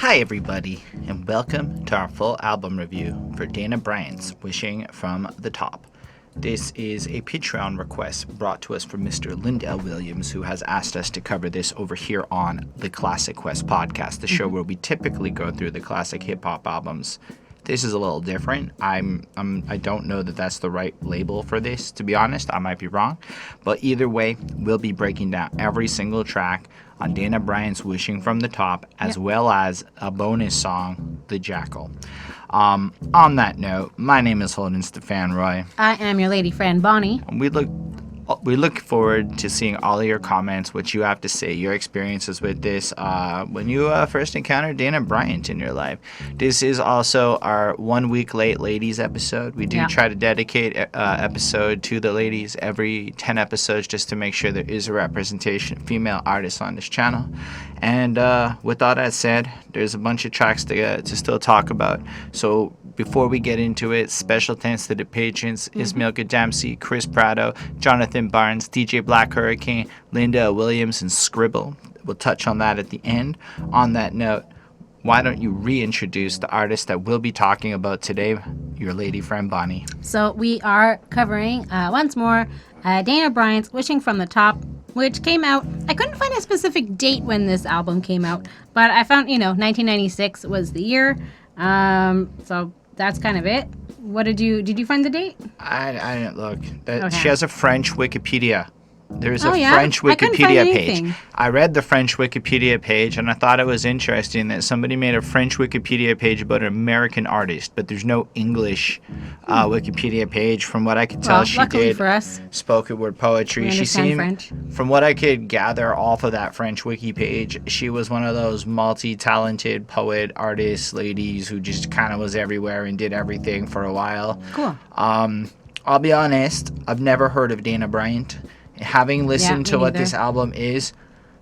Hi everybody, and welcome to our full album review for Dana Bryant's Wishing from the Top. This is a Patreon request brought to us from Mr. Lindell Williams, who has asked us to cover this over here on the Classic Quest podcast, the show where we typically go through the classic hip-hop albums. This is a little different. I don't know that that's the right label for this, to be honest. I might be wrong. But either way, we'll be breaking down every single track on Dana Bryant's Wishing from the Top, as well as a bonus song, The Jackal. On that note, my name is Holden Stefan Roy. I am your lady friend, Bonnie. And we look forward to seeing all of your comments, what you have to say, your experiences with this when you first encountered Dana Bryant in your life. This is also our 1 week late ladies episode. We do try to dedicate episode to the ladies every 10 episodes just to make sure there is a representation of female artists on this channel. And with all that said, there's a bunch of tracks to still talk about. So before we get into it, special thanks to the patrons, Ismail Gadamsi, Chris Prado, Jonathan Barnes, DJ Black Hurricane, Linda Williams, and Scribble. We'll touch on that at the end. On that note, why don't you reintroduce the artist that we'll be talking about today, your lady friend Bonnie. So we are covering, once more, Dana Bryant's Wishing from the Top, which came out, I couldn't find a specific date when this album came out, but I found, 1996 was the year, so that's kind of it. Did you find the date? I didn't look. Okay. She has a French Wikipedia. There's a yeah? French I couldn't find Wikipedia page. anything. I read the French Wikipedia page, and I thought it was interesting that somebody made a French Wikipedia page about an American artist, but there's no English Wikipedia page. From what I could tell, she luckily did for us, spoken word poetry. we She understand seemed, French. from what I could gather off of that French wiki page, she was one of those multi-talented poet, artist ladies who just kind of was everywhere and did everything for a while. Cool. I'll be honest, I've never heard of Dana Bryant. Having listened to what this album is,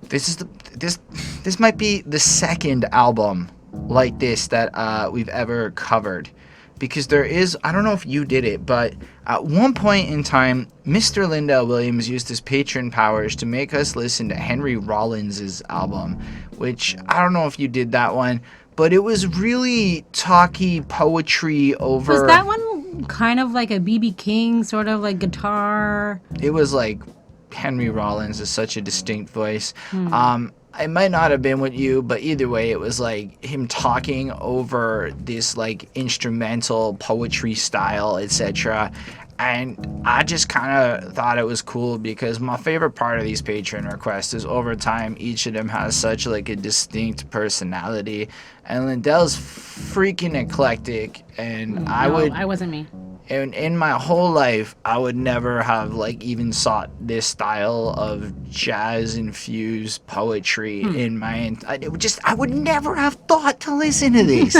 this might be the second album like this that we've ever covered. Because there is, I don't know if you did it, but at one point in time, Mr. Lindell Williams used his patron powers to make us listen to Henry Rollins' album, which I don't know if you did that one, but it was really talky poetry over... Was that one kind of like a B.B. King, sort of like guitar? It was like... Henry Rollins is such a distinct voice. It might not have been with you, but either way, it was like him talking over this like instrumental poetry style, etc. And I just kind of thought it was cool because my favorite part of these patron requests is over time, each of them has such like a distinct personality. And Lindell's freaking eclectic, and I wasn't me. And in my whole life, I would never have like even sought this style of jazz-infused poetry in my. I would never have thought to listen to these.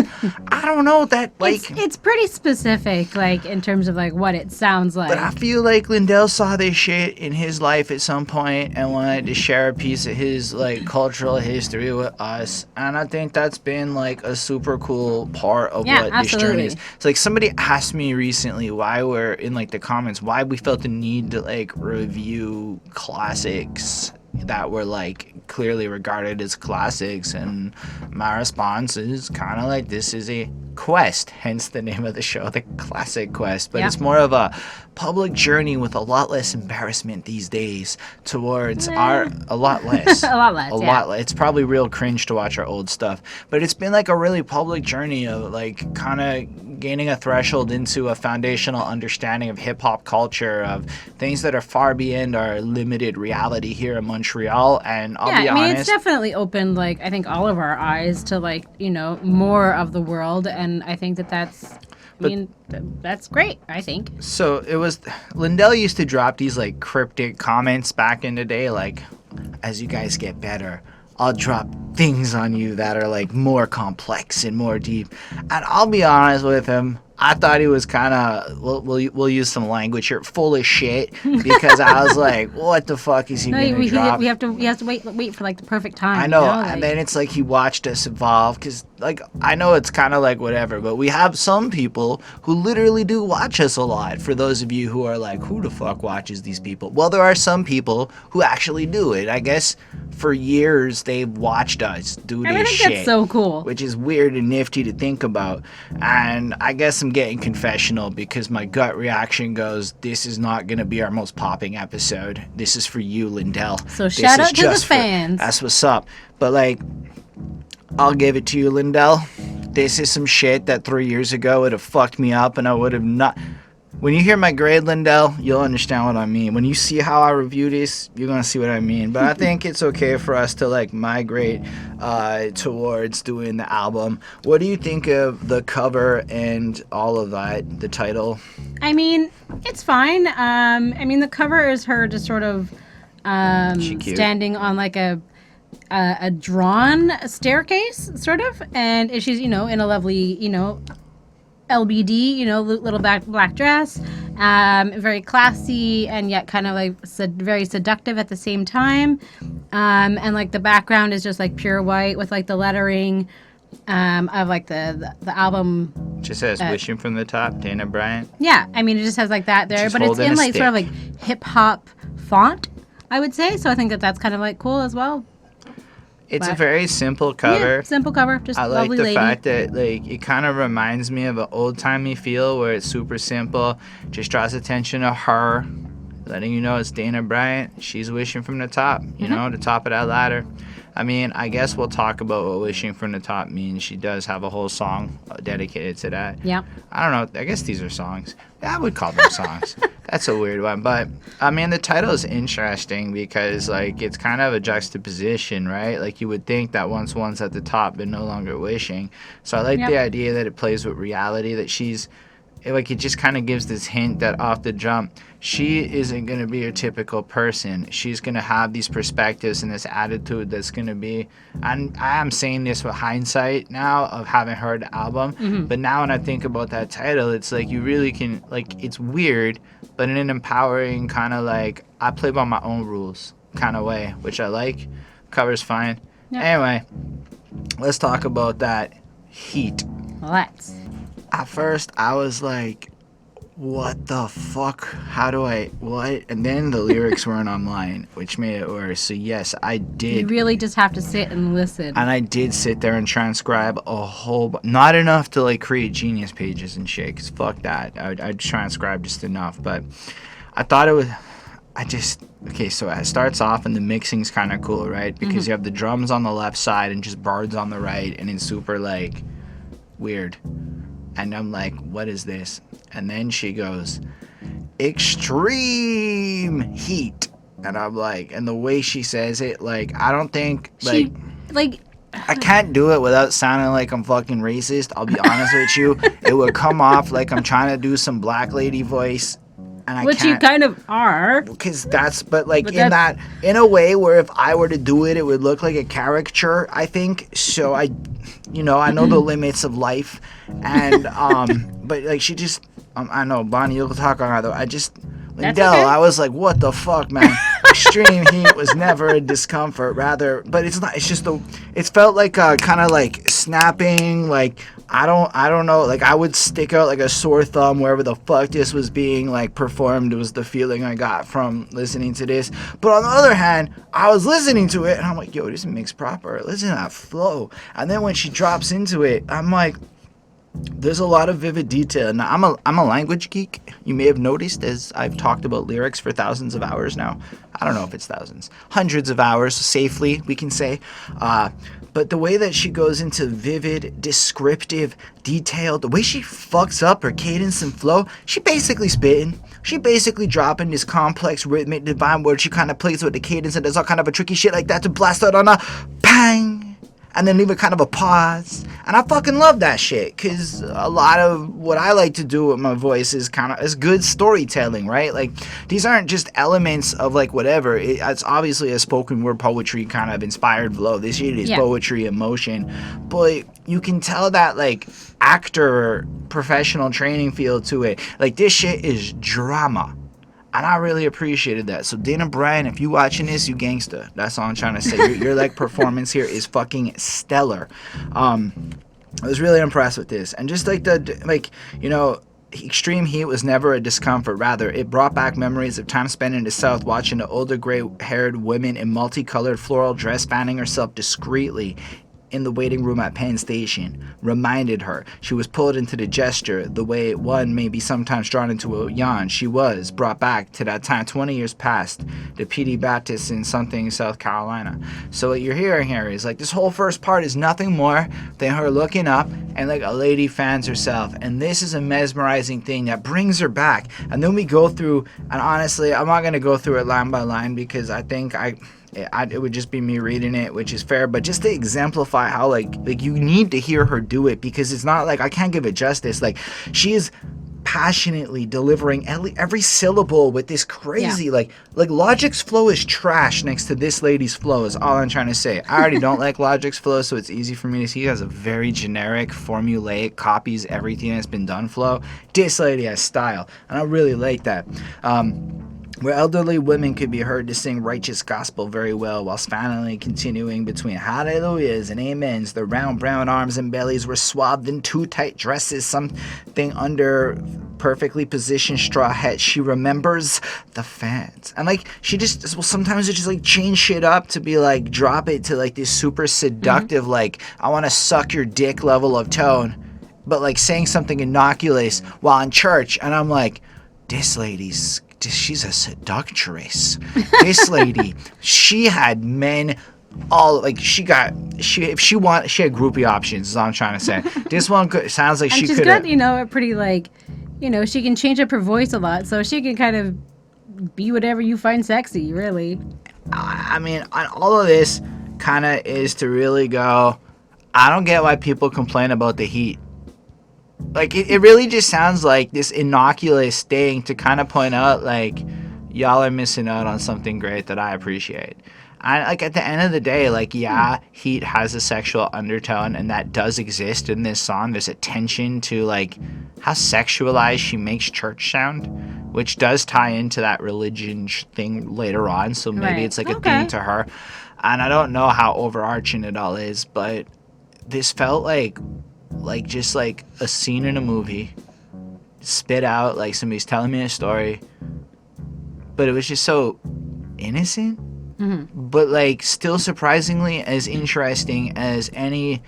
I don't know that like. It's pretty specific, like in terms of like what it sounds like. But I feel like Lindell saw this shit in his life at some point and wanted to share a piece of his like cultural history with us, and I think that's been like a super cool part of what this journey is. It's like somebody asked me recently why we're in like the comments, why we felt the need to like review classics that were like clearly regarded as classics, and my response is kind of like, this is a quest, hence the name of the show, the Classic Quest, but it's more of a public journey with a lot less embarrassment these days towards a lot less. It's probably real cringe to watch our old stuff, but it's been like a really public journey of like kind of gaining a threshold into a foundational understanding of hip-hop culture, of things that are far beyond our limited reality here in Montreal. And I'll be honest, it's definitely opened like I think all of our eyes to like more of the world, and I think that's great, I think. So it was, Lindell used to drop these like cryptic comments back in the day, like, as you guys get better, I'll drop things on you that are like more complex and more deep. And I'll be honest with him, I thought he was kind of, we'll use some language here, full of shit, because I was like, what the fuck is he going to drop? We have to wait for like the perfect time. I know, and then it's like he watched us evolve, because like, I know it's kind of like whatever, but we have some people who literally do watch us a lot. For those of you who are like, who the fuck watches these people? Well, there are some people who actually do it. I guess for years they've watched us do this shit. That's so cool. Which is weird and nifty to think about. And I guess I'm getting confessional because my gut reaction goes, this is not going to be our most popping episode. This is for you, Lindell. So shout out to the fans. That's what's up. But like, I'll give it to you, Lindell. This is some shit that 3 years ago would have fucked me up and I would have not... When you hear my grade, Lindell, you'll understand what I mean. When you see how I review this, you're going to see what I mean. But I think it's okay for us to, like, migrate towards doing the album. What do you think of the cover and all of that, the title? I mean, it's fine. I mean, the cover is her just sort of standing on, like, a drawn staircase, sort of. And she's, in a lovely, LBD, little black dress, very classy and yet kind of like very seductive at the same time. And like the background is just like pure white with like the lettering of like the album. Just says "Wishing from the Top," Dana Bryant. Yeah, I mean it just has like that there, but it's in like sort of like hip hop font, I would say. So I think that's kind of like cool as well. It's a very simple cover. Yeah, simple cover. Just I like lovely the lady. fact that like it kind of reminds me of an old-timey feel where it's super simple, just draws attention to her, letting you know it's Dana Bryant. She's wishing from the top, the top of that ladder. I mean, I guess we'll talk about what wishing from the top means. She does have a whole song dedicated to that. Yeah. I don't know. I guess these are songs. Yeah, I would call them songs. That's a weird one. But, I mean, the title is interesting because, like, it's kind of a juxtaposition, right? Like, you would think that once one's at the top, but no longer wishing. So I like the idea that it plays with reality, that she's, like, it just kind of gives this hint that off the jump, she isn't going to be a typical person. She's going to have these perspectives and this attitude that's going to be, and I am saying this with hindsight now of having heard the album, but now when I think about that title, it's like you really can, like, it's weird, but in an empowering kind of like, I play by my own rules kind of way, which I like. Cover's fine. Yep. Anyway, let's talk about that heat. Let's. At first, I was like, what the fuck? How do I, what? And then the lyrics weren't online, which made it worse. So yes, I did. You really just have to sit and listen. And I did sit there and transcribe a whole, not enough to like create Genius pages and shit, because fuck that. I'd transcribe just enough, but I thought it was, okay, so it starts off and the mixing's kind of cool, right? Because you have the drums on the left side and just bards on the right, and it's super like weird. And I'm like, what is this? And then she goes, extreme heat. And I'm like, and the way she says it, like, I don't think, like, I can't do it without sounding like I'm fucking racist. I'll be honest with you. It would come off like I'm trying to do some black lady voice. And I Which can't, you kind of are. Because in a way where if I were to do it, it would look like a caricature, I think. So I know the limits of life. And, but like she just, I know, Bonnie, you'll talk on her though. Lindell, okay. I was like, what the fuck, man? Extreme heat was never a discomfort, rather, but it's not, it's just it felt like kind of like snapping, like, I don't know, like I would stick out like a sore thumb wherever the fuck this was being like performed. It was the feeling I got from listening to this. But on the other hand, I was listening to it and I'm like, yo, this is mixed proper. Listen to that flow. And then when she drops into it, I'm like, there's a lot of vivid detail. Now, I'm a language geek. You may have noticed as I've talked about lyrics for thousands of hours now. I don't know if it's thousands. Hundreds of hours, safely, we can say. But the way that she goes into vivid, descriptive, detailed, the way she fucks up her cadence and flow, she basically spitting. She basically dropping this complex rhythmic divine word. She kind of plays with the cadence and does all kind of a tricky shit like that to blast out on a bang. And then leave a kind of a pause. And I fucking love that shit. Because a lot of what I like to do with my voice is good storytelling, right? Like, these aren't just elements of, like, whatever. It's obviously a spoken word poetry kind of inspired flow. This shit is poetry in motion. But you can tell that, like, actor professional training feel to it. Like, this shit is drama. And I really appreciated that. So Dana Bryant, if you watching this, you gangsta. That's all I'm trying to say. Your like performance here is fucking stellar. I was really impressed with this, and just like extreme heat was never a discomfort. Rather, it brought back memories of time spent in the South watching the older gray-haired woman in multicolored floral dress fanning herself discreetly in the waiting room at Penn Station. Reminded her she was pulled into the gesture the way one may be sometimes drawn into a yawn. She was brought back to that time 20 years past, the PD Baptist in something, South Carolina. So what you're hearing here is like this whole first part is nothing more than her looking up and like a lady fans herself, and this is a mesmerizing thing that brings her back. And then we go through, and honestly I'm not going to go through it line by line because I think it would just be me reading it, which is fair, but just to exemplify how like you need to hear her do it, because it's not like I can't give it justice. Like, she is passionately delivering every syllable with this crazy like Logic's flow is trash next to this lady's flow is all I'm trying to say. I already don't like Logic's flow, so it's easy for me to see. He has a very generic, formulaic, copies everything that's been done flow. This lady has style, and I really like that. Where elderly women could be heard to sing righteous gospel very well, whilst finally continuing between hallelujahs and amens. The round brown arms and bellies were swathed in too tight dresses, something under perfectly positioned straw hats. She remembers the fans. And like, she just, well, sometimes it just like change shit up to be like, drop it to like this super seductive, like, I want to suck your dick level of tone, but like saying something innocuous while in church. And I'm like, this lady's, she's a seductress. This lady, she had men all like she had groupie options is all I'm trying to say. This one sounds like she could. She's got a pretty like, she can change up her voice a lot, so she can kind of be whatever you find sexy, really. I mean, all of this kind of is to really go, I don't get why people complain about the heat. Like, it really just sounds like this innocuous thing to kind of point out, like, y'all are missing out on something great that I appreciate. And, like, at the end of the day, like, yeah, heat has a sexual undertone, and that does exist in this song. There's attention to, like, how sexualized she makes church sound, which does tie into that religion thing later on, so maybe it's, like, a thing to her. And I don't know how overarching it all is, but this felt like just like a scene in a movie spit out, like somebody's telling me a story, but it was just so innocent, but like still surprisingly as interesting as any,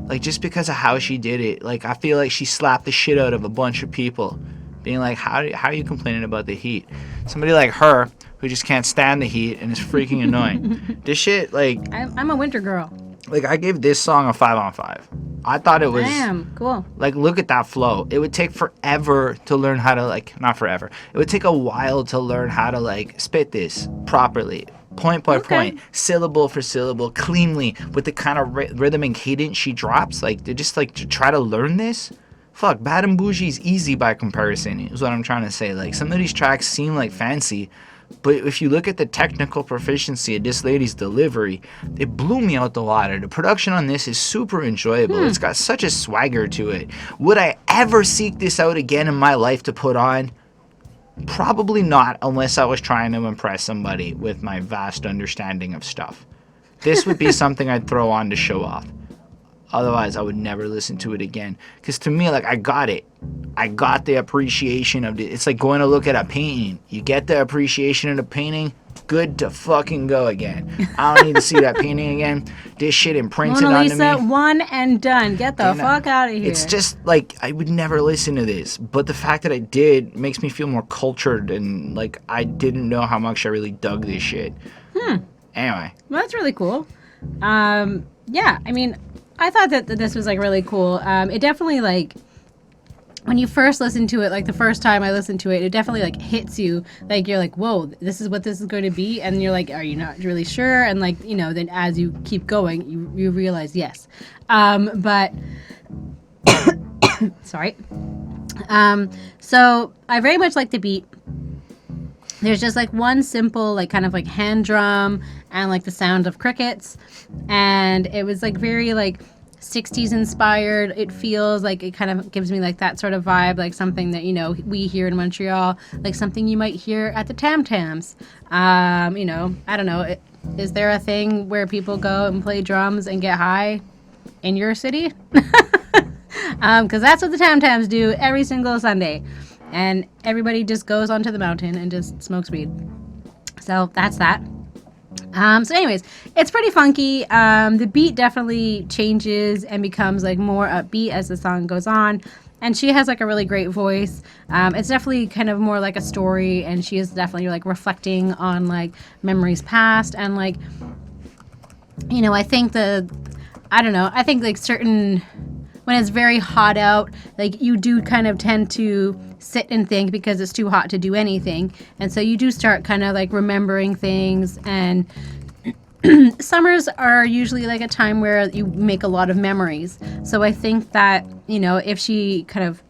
like, just because of how she did it. Like, I feel like she slapped the shit out of a bunch of people being like, how are you complaining about the heat? Somebody like her who just can't stand the heat and is freaking annoying. This shit, like, I'm a winter girl. Like, I gave this song a 5 on 5. I thought it was... Damn, cool. Like, look at that flow. It would take forever to learn how to, like... Not forever. It would take a while to learn how to, like, spit this properly. Point by point. Syllable for syllable. Cleanly. With the kind of rhythm and cadence she drops. Like, they're just, like, to try to learn this? Fuck, Bad and Bougie's easy by comparison, is what I'm trying to say. Like, some of these tracks seem, like, fancy... But if you look at the technical proficiency of this lady's delivery, it blew me out the water. The production on this is super enjoyable. It's got such a swagger to it. Would I ever seek this out again in my life to put on? Probably not, unless I was trying to impress somebody with my vast understanding of stuff. This would be something I'd throw on to show off. Otherwise, I would never listen to it again. Because to me, like, I got it. I got the appreciation of it. It's like going to look at a painting. You get the appreciation of the painting, good to fucking go again. I don't need to see that painting again. This shit imprinted Mona onto Lisa, me. one and done. Get the fuck out of here. It's just, like, I would never listen to this. But the fact that I did makes me feel more cultured. And, like, I didn't know how much I really dug this shit. Anyway. Well, that's really cool. Yeah, I mean... I thought that this was, like, really cool. It definitely, like, when you first listen to it, like, the first time I listened to it, it definitely, like, hits you. Like, you're like, whoa, this is what this is going to be? And you're like, are you not really sure? And, like, then as you keep going, you realize, yes. But, sorry. So I very much like the beat. There's just, like, one simple, like, kind of, like, hand drum and, like, the sound of crickets. And it was, like, very, like, 60s inspired. It feels like it kind of gives me, like, that sort of vibe, like something that, we hear in Montreal, like something you might hear at the Tam Tams. I don't know. Is there a thing where people go and play drums and get high in your city? Because that's what the Tam Tams do every single Sunday. And everybody just goes onto the mountain and just smokes weed. So that's that. So anyways, it's pretty funky. The beat definitely changes and becomes like more upbeat as the song goes on. And she has like a really great voice. It's definitely kind of more like a story, and she is definitely like reflecting on like memories past. And like, you know, I think like certain, when it's very hot out, like you do kind of tend to sit and think because it's too hot to do anything. And so you do start kind of like remembering things, and summers are usually like a time where you make a lot of memories. So I think that, you know, if she kind of,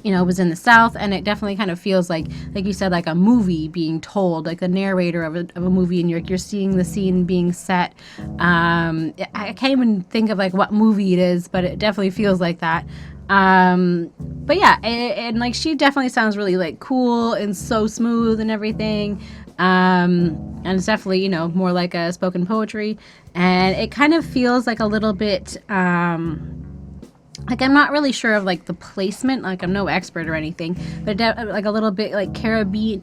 you know, was in the South, and it definitely kind of feels like you said, like a movie being told, like a narrator of a movie, and you're seeing the scene being set. I can't even think of like what movie it is, but it definitely feels like that. But yeah, and like she definitely sounds really like cool and so smooth and everything. And it's definitely, you know, more like a spoken poetry, and it kind of feels like a little bit, like I'm not really sure of like the placement, like I'm no expert or anything, but like a little bit like Caribbean,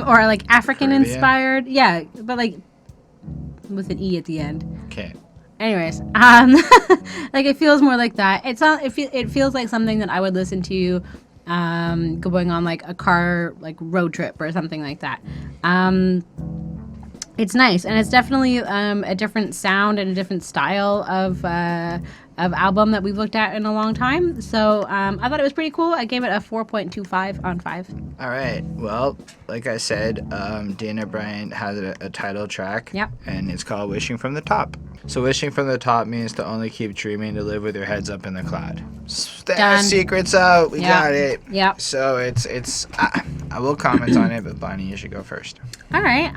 or like African inspired, yeah, but like with an E at the end. Okay. Anyways, like it feels more like that. It feels like something that I would listen to, going on like a car like road trip or something like that. It's nice, and it's definitely a different sound and a different style of album that we've looked at in a long time. So I thought it was pretty cool. I gave it a 4.25 on 5. All right. Well, like I said, Dana Bryant has a title track. Yep. And it's called Wishing from the Top. So wishing from the top means to only keep dreaming, to live with your heads up in the cloud. Done. Secret's out. We got it. Yep. So it's I will comment on it, but Bonnie, you should go first. All right.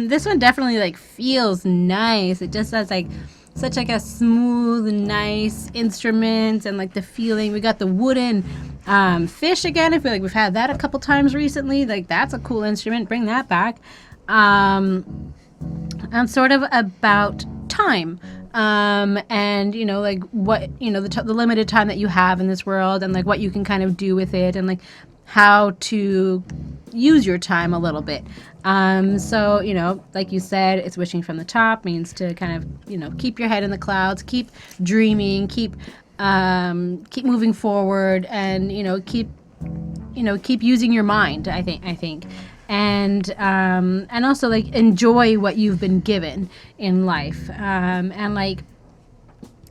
This one definitely like feels nice. It just has like such like a smooth, nice instrument, and like the feeling. We got the wooden fish again. I feel like we've had that a couple times recently. Like that's a cool instrument. Bring that back. And sort of about time. And you know, like what, you know, the limited time that you have in this world, and like what you can kind of do with it, and like how to use your time a little bit. So, you know, like you said, it's wishing from the top means to kind of, you know, keep your head in the clouds, keep dreaming, keep moving forward, and, keep using your mind, I think. And also like enjoy what you've been given in life. And like,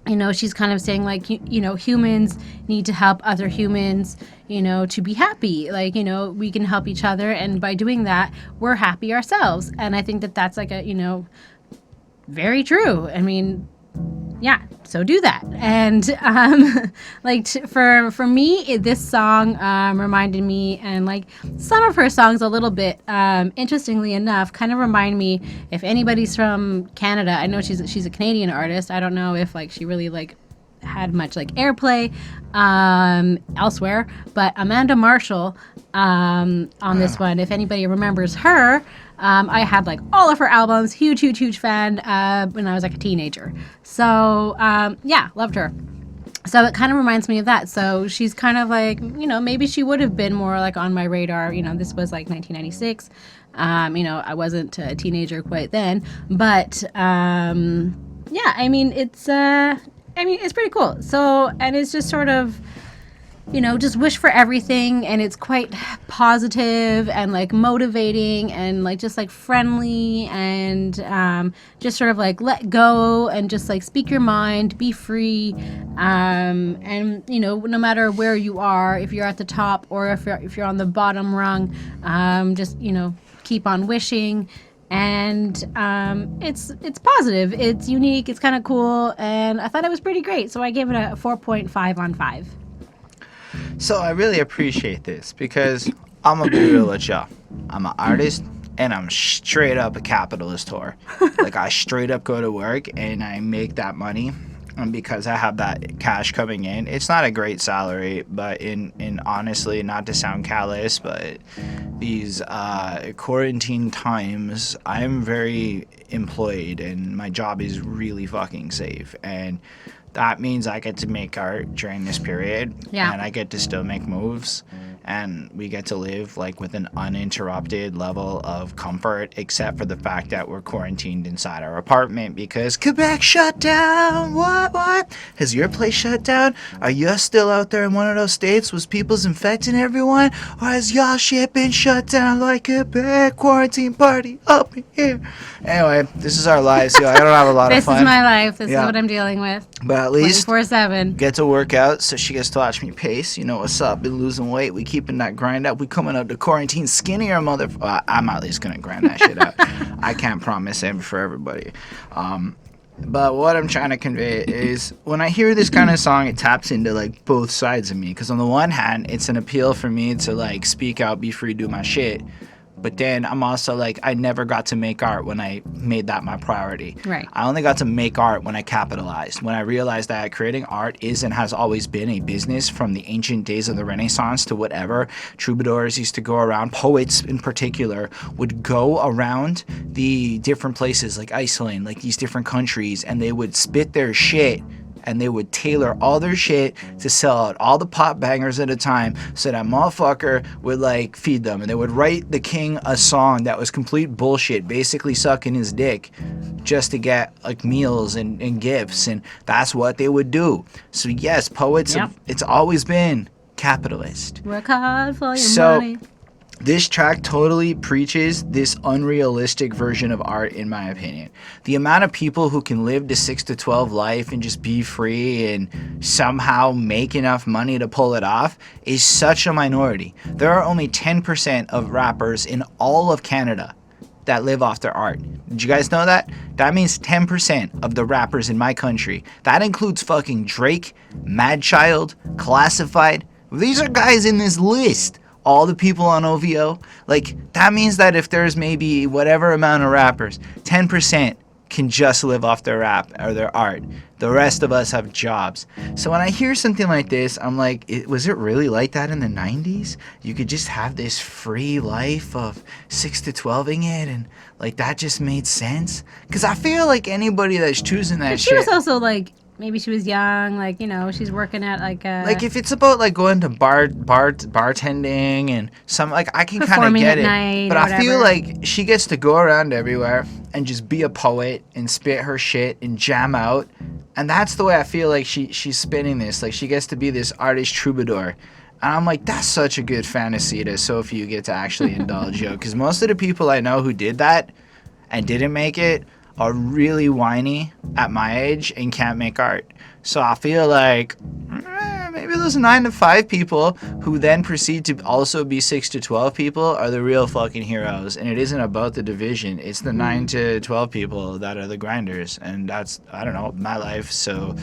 you know, she's kind of saying like, humans need to help other humans, to be happy. Like, we can help each other. And by doing that, we're happy ourselves. And I think that that's like a, very true. I mean, yeah, so do that. And for me, this song reminded me, and like some of her songs a little bit, interestingly enough, kind of remind me, if anybody's from Canada, I know she's a Canadian artist. I don't know if like she really like had much like airplay elsewhere, but Amanda Marshall on this one, if anybody remembers her. I had like all of her albums, huge fan when I was like a teenager. So yeah, loved her. So it kind of reminds me of that. So she's kind of like, maybe she would have been more like on my radar. This was like 1996. I wasn't a teenager quite then, but yeah, I mean it's pretty cool. So, and it's just sort of, just wish for everything, and it's quite positive and like motivating and like just like friendly, and just sort of like let go and just like speak your mind, be free, and no matter where you are, if you're at the top or if you're on the bottom rung, just keep on wishing. And it's positive, it's unique, it's kind of cool, and I thought it was pretty great, so I gave it a 4.5 on 5. So I really appreciate this, because I'm gonna be real with y'all. I'm an artist, and I'm straight up a capitalist whore. Like, I straight up go to work and I make that money, And because I have that cash coming in, it's not a great salary, but in honestly, not to sound callous, but these quarantine times, I'm very employed and my job is really fucking safe. And that means I get to make art during this period, and I get to still make moves, and we get to live like with an uninterrupted level of comfort, except for the fact that we're quarantined inside our apartment because Quebec shut down. What? Has your place shut down? Are you still out there in one of those states? Was people's infecting everyone? Or has y'all shit been shut down like Quebec? Quarantine party up in here. Anyway, this is our lives, yo. I don't have a lot of fun. This is my life. This is what I'm dealing with. But at least 24/7. Get to work out, so she gets to watch me pace. You know what's up? Been losing weight. We keeping that grind up. We coming out to quarantine skinnier, I'm at least gonna grind that shit out. I can't promise it for everybody. But what I'm trying to convey is when I hear this kind of song, it taps into like both sides of me. Because on the one hand, it's an appeal for me to like speak out, be free, do my shit. But then I'm also like, I never got to make art when I made that my priority. Right. I only got to make art when I capitalized. When I realized that creating art is and has always been a business from the ancient days of the Renaissance to whatever. Troubadours used to go around, poets in particular, would go around the different places like Iceland, like these different countries, and they would spit their shit. And they would tailor all their shit to sell out all the pop bangers at a time so that motherfucker would like feed them. And they would write the king a song that was complete bullshit, basically sucking his dick just to get like meals and gifts. And that's what they would do. So yes, poets, it's always been capitalist. Work hard for your money. This track totally preaches this unrealistic version of art, in my opinion. The amount of people who can live the 6 to 12 life and just be free and somehow make enough money to pull it off is such a minority. There are only 10% of rappers in all of Canada that live off their art. Did you guys know that? That means 10% of the rappers in my country. That includes fucking Drake, Mad Child, Classified. These are guys in this list. All the people on OVO, like that means that if there's maybe whatever amount of rappers, 10% can just live off their rap or their art. The rest of us have jobs. So when I hear something like this, I'm like, was it really like that in the 90s? You could just have this free life of 6 to 12ing it, and like that just made sense? Because I feel like anybody that's choosing that shit. She was also like, maybe she was young, like, you know, she's working at like like if it's about like going to bartending and some, like I can kind of get it, but I feel like she gets to go around everywhere and just be a poet and spit her shit and jam out, and that's the way I feel like she's spinning this. Like she gets to be this artist troubadour. And I'm like, that's such a good fantasy to so few get to actually indulge, yo. Because most of the people I know who did that and didn't make it are really whiny at my age and can't make art. So I feel like maybe those 9 to 5 people who then proceed to also be 6 to 12 people are the real fucking heroes. And it isn't about the division. It's the 9 to 12 people that are the grinders. And that's, I don't know, my life. So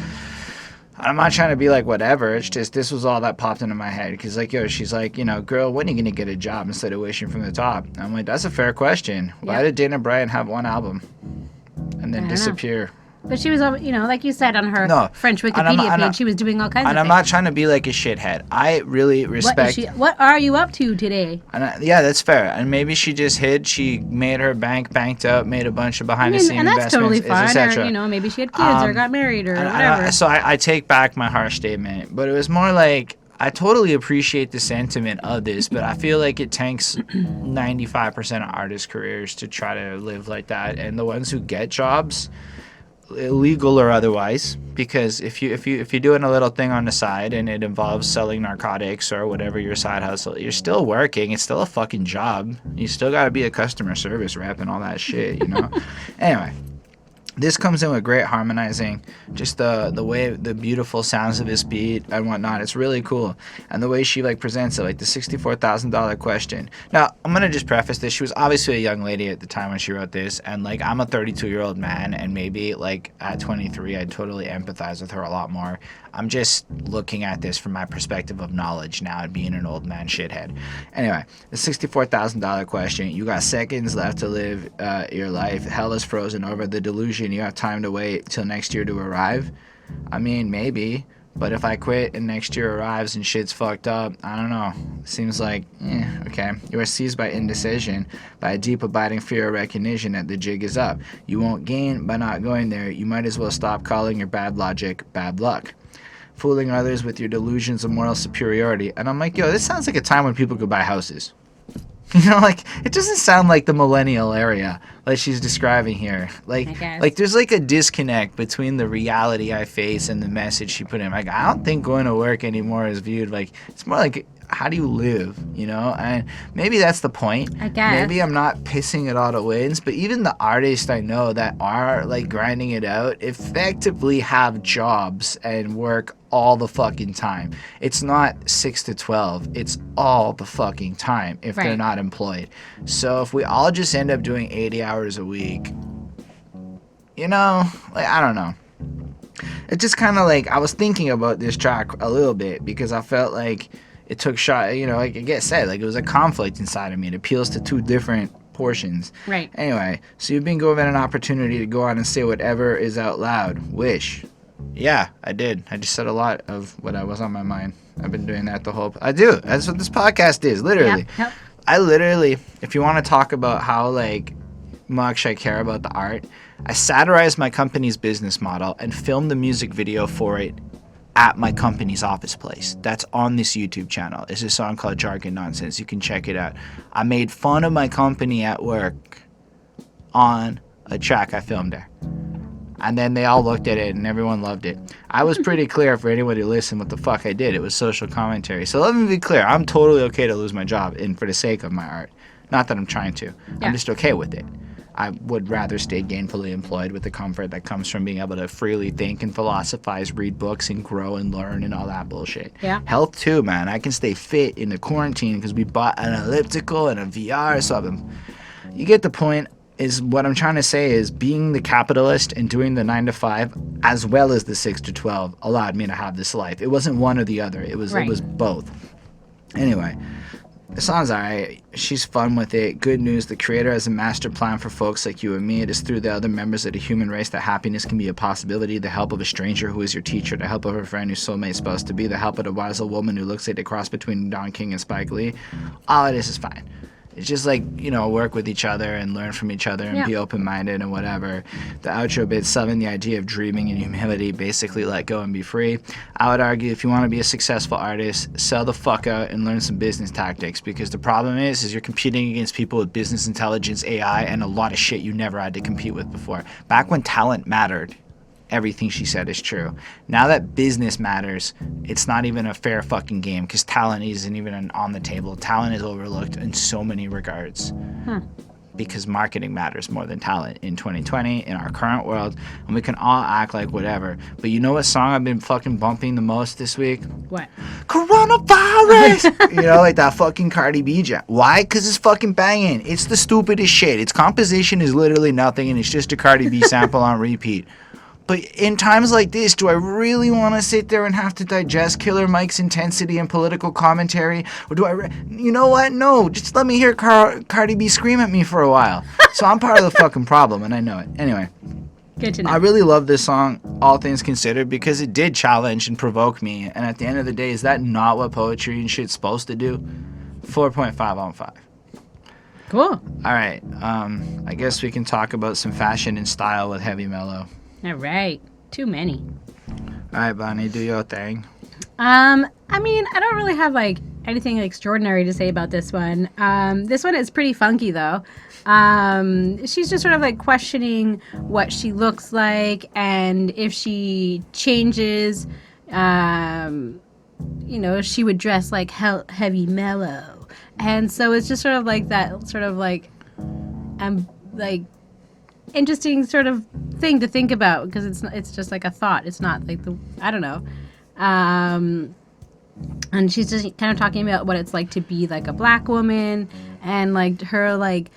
I'm not trying to be like whatever. It's just this was all that popped into my head. Because like, yo, she's like, you know, girl, when are you going to get a job instead of wishing from the top? I'm like, that's a fair question. Why did Dana Bryant have one album and then disappear? But she was, you know, like you said on her French Wikipedia page, she was doing all kinds of things. And I'm not trying to be like a shithead. I really respect... What are you up to today? Yeah, that's fair. And maybe she just hid. She made her banked up, made a bunch of behind-the-scenes investments, and that's totally fine. etc. Or, you know, maybe she had kids or got married or whatever. So I take back my harsh statement. But it was more like... I totally appreciate the sentiment of this, but I feel like it tanks 95% of artists' careers to try to live like that. And the ones who get jobs, illegal or otherwise, because if you're doing a little thing on the side and it involves selling narcotics or whatever your side hustle, you're still working. It's still a fucking job. You still got to be a customer service rep and all that shit, you know? Anyway. This comes in with great harmonizing, just the way, the beautiful sounds of his beat and whatnot. It's really cool. And the way she like presents it, like the $64,000 question. Now, I'm going to just preface this. She was obviously a young lady at the time when she wrote this. And like, I'm a 32-year-old man, and maybe like at 23, I'd totally empathize with her a lot more. I'm just looking at this from my perspective of knowledge now and being an old man shithead. Anyway, the $64,000 question. You got seconds left to live your life. Hell is frozen over. The delusion. You have time to wait till next year to arrive. I mean, maybe. But if I quit and next year arrives and shit's fucked up, I don't know. Seems like, okay. You are seized by indecision, by a deep abiding fear of recognition that the jig is up. You won't gain by not going there. You might as well stop calling your bad logic bad luck. Fooling others with your delusions of moral superiority. And I'm like, yo, this sounds like a time when people could buy houses. You know, like, it doesn't sound like the millennial area like she's describing here. Like there's like a disconnect between the reality I face and the message she put in. Like, I don't think going to work anymore is viewed like, it's more like, how do you live, you know? And maybe that's the point. I guess. Maybe I'm not pissing it all to wins, but even the artists I know that are like grinding it out effectively have jobs and work all the fucking time. It's not 6 to 12. It's all the fucking time if they're not employed. So if we all just end up doing 80 hours a week, you know, like, I don't know. It's just kind of like, I was thinking about this track a little bit because I felt like it took shot, you know, like I guess said, like it was a conflict inside of me. It appeals to two different portions. Right. Anyway, so you've been given an opportunity to go on and say whatever is out loud. Wish. Yeah, I did. I just said a lot of what was on my mind. I've been doing that the whole... I do. That's what this podcast is, literally. Yep. I literally, if you want to talk about how, like, much I care about the art, I satirized my company's business model and filmed the music video for it at my company's office place. That's on this YouTube channel. It's a song called Jargon Nonsense. You can check it out. I made fun of my company at work on a track I filmed there. And then they all looked at it and everyone loved it. I was pretty clear for anyone who listened what the fuck I did. It was social commentary. So let me be clear. I'm totally okay to lose my job and for the sake of my art. Not that I'm trying to. I'm just okay with it. I would rather stay gainfully employed with the comfort that comes from being able to freely think and philosophize, read books, and grow and learn and all that bullshit. Yeah. Health too, man. I can stay fit in the quarantine because we bought an elliptical and a VR. So you get the point. Is what I'm trying to say is being the capitalist and doing the 9 to 5 as well as the 6 to 12 allowed me to have this life. It wasn't one or the other. It was both. Anyway. The song's alright. She's fun with it. Good news, the creator has a master plan for folks like you and me. It is through the other members of the human race that happiness can be a possibility. The help of a stranger who is your teacher. The help of a friend whose soulmate's supposed to be. The help of a wise old woman who looks like the cross between Don King and Spike Lee. All of this is fine. It's just like, you know, work with each other and learn from each other and be open-minded and whatever. The outro bit, selling the idea of dreaming and humility, basically let go and be free. I would argue if you want to be a successful artist, sell the fuck out and learn some business tactics, because the problem is you're competing against people with business intelligence, AI, and a lot of shit you never had to compete with before. Back when talent mattered, everything she said is true. Now that business matters, it's not even a fair fucking game because talent isn't even on the table. Talent is overlooked in so many regards. Because marketing matters more than talent in 2020 in our current world, and we can all act like whatever. But you know what song I've been fucking bumping the most this week? What? Coronavirus! You know, like that fucking Cardi B jam. Why? Because it's fucking banging. It's the stupidest shit. Its composition is literally nothing, and it's just a Cardi B sample on repeat. But in times like this, do I really want to sit there and have to digest Killer Mike's intensity and political commentary? Or do I... You know what? No, just let me hear Cardi B scream at me for a while. So I'm part of the fucking problem, and I know it. Anyway. Good to know. I really love this song, all things considered, because it did challenge and provoke me. And at the end of the day, is that not what poetry and shit's supposed to do? 4.5 on 5. Cool. All right. I guess we can talk about some fashion and style with Heavy Mellow. All right. Too many. All right, Bonnie, do your thing. I mean, I don't really have like anything extraordinary to say about this one. This one is pretty funky though. She's just sort of like questioning what she looks like and if she changes, you know, she would dress like Heavy Mellow. And so it's just sort of like that sort of like interesting sort of thing to think about, because it's just like a thought. It's not like I don't know. And she's just kind of talking about what it's like to be like a black woman and like her like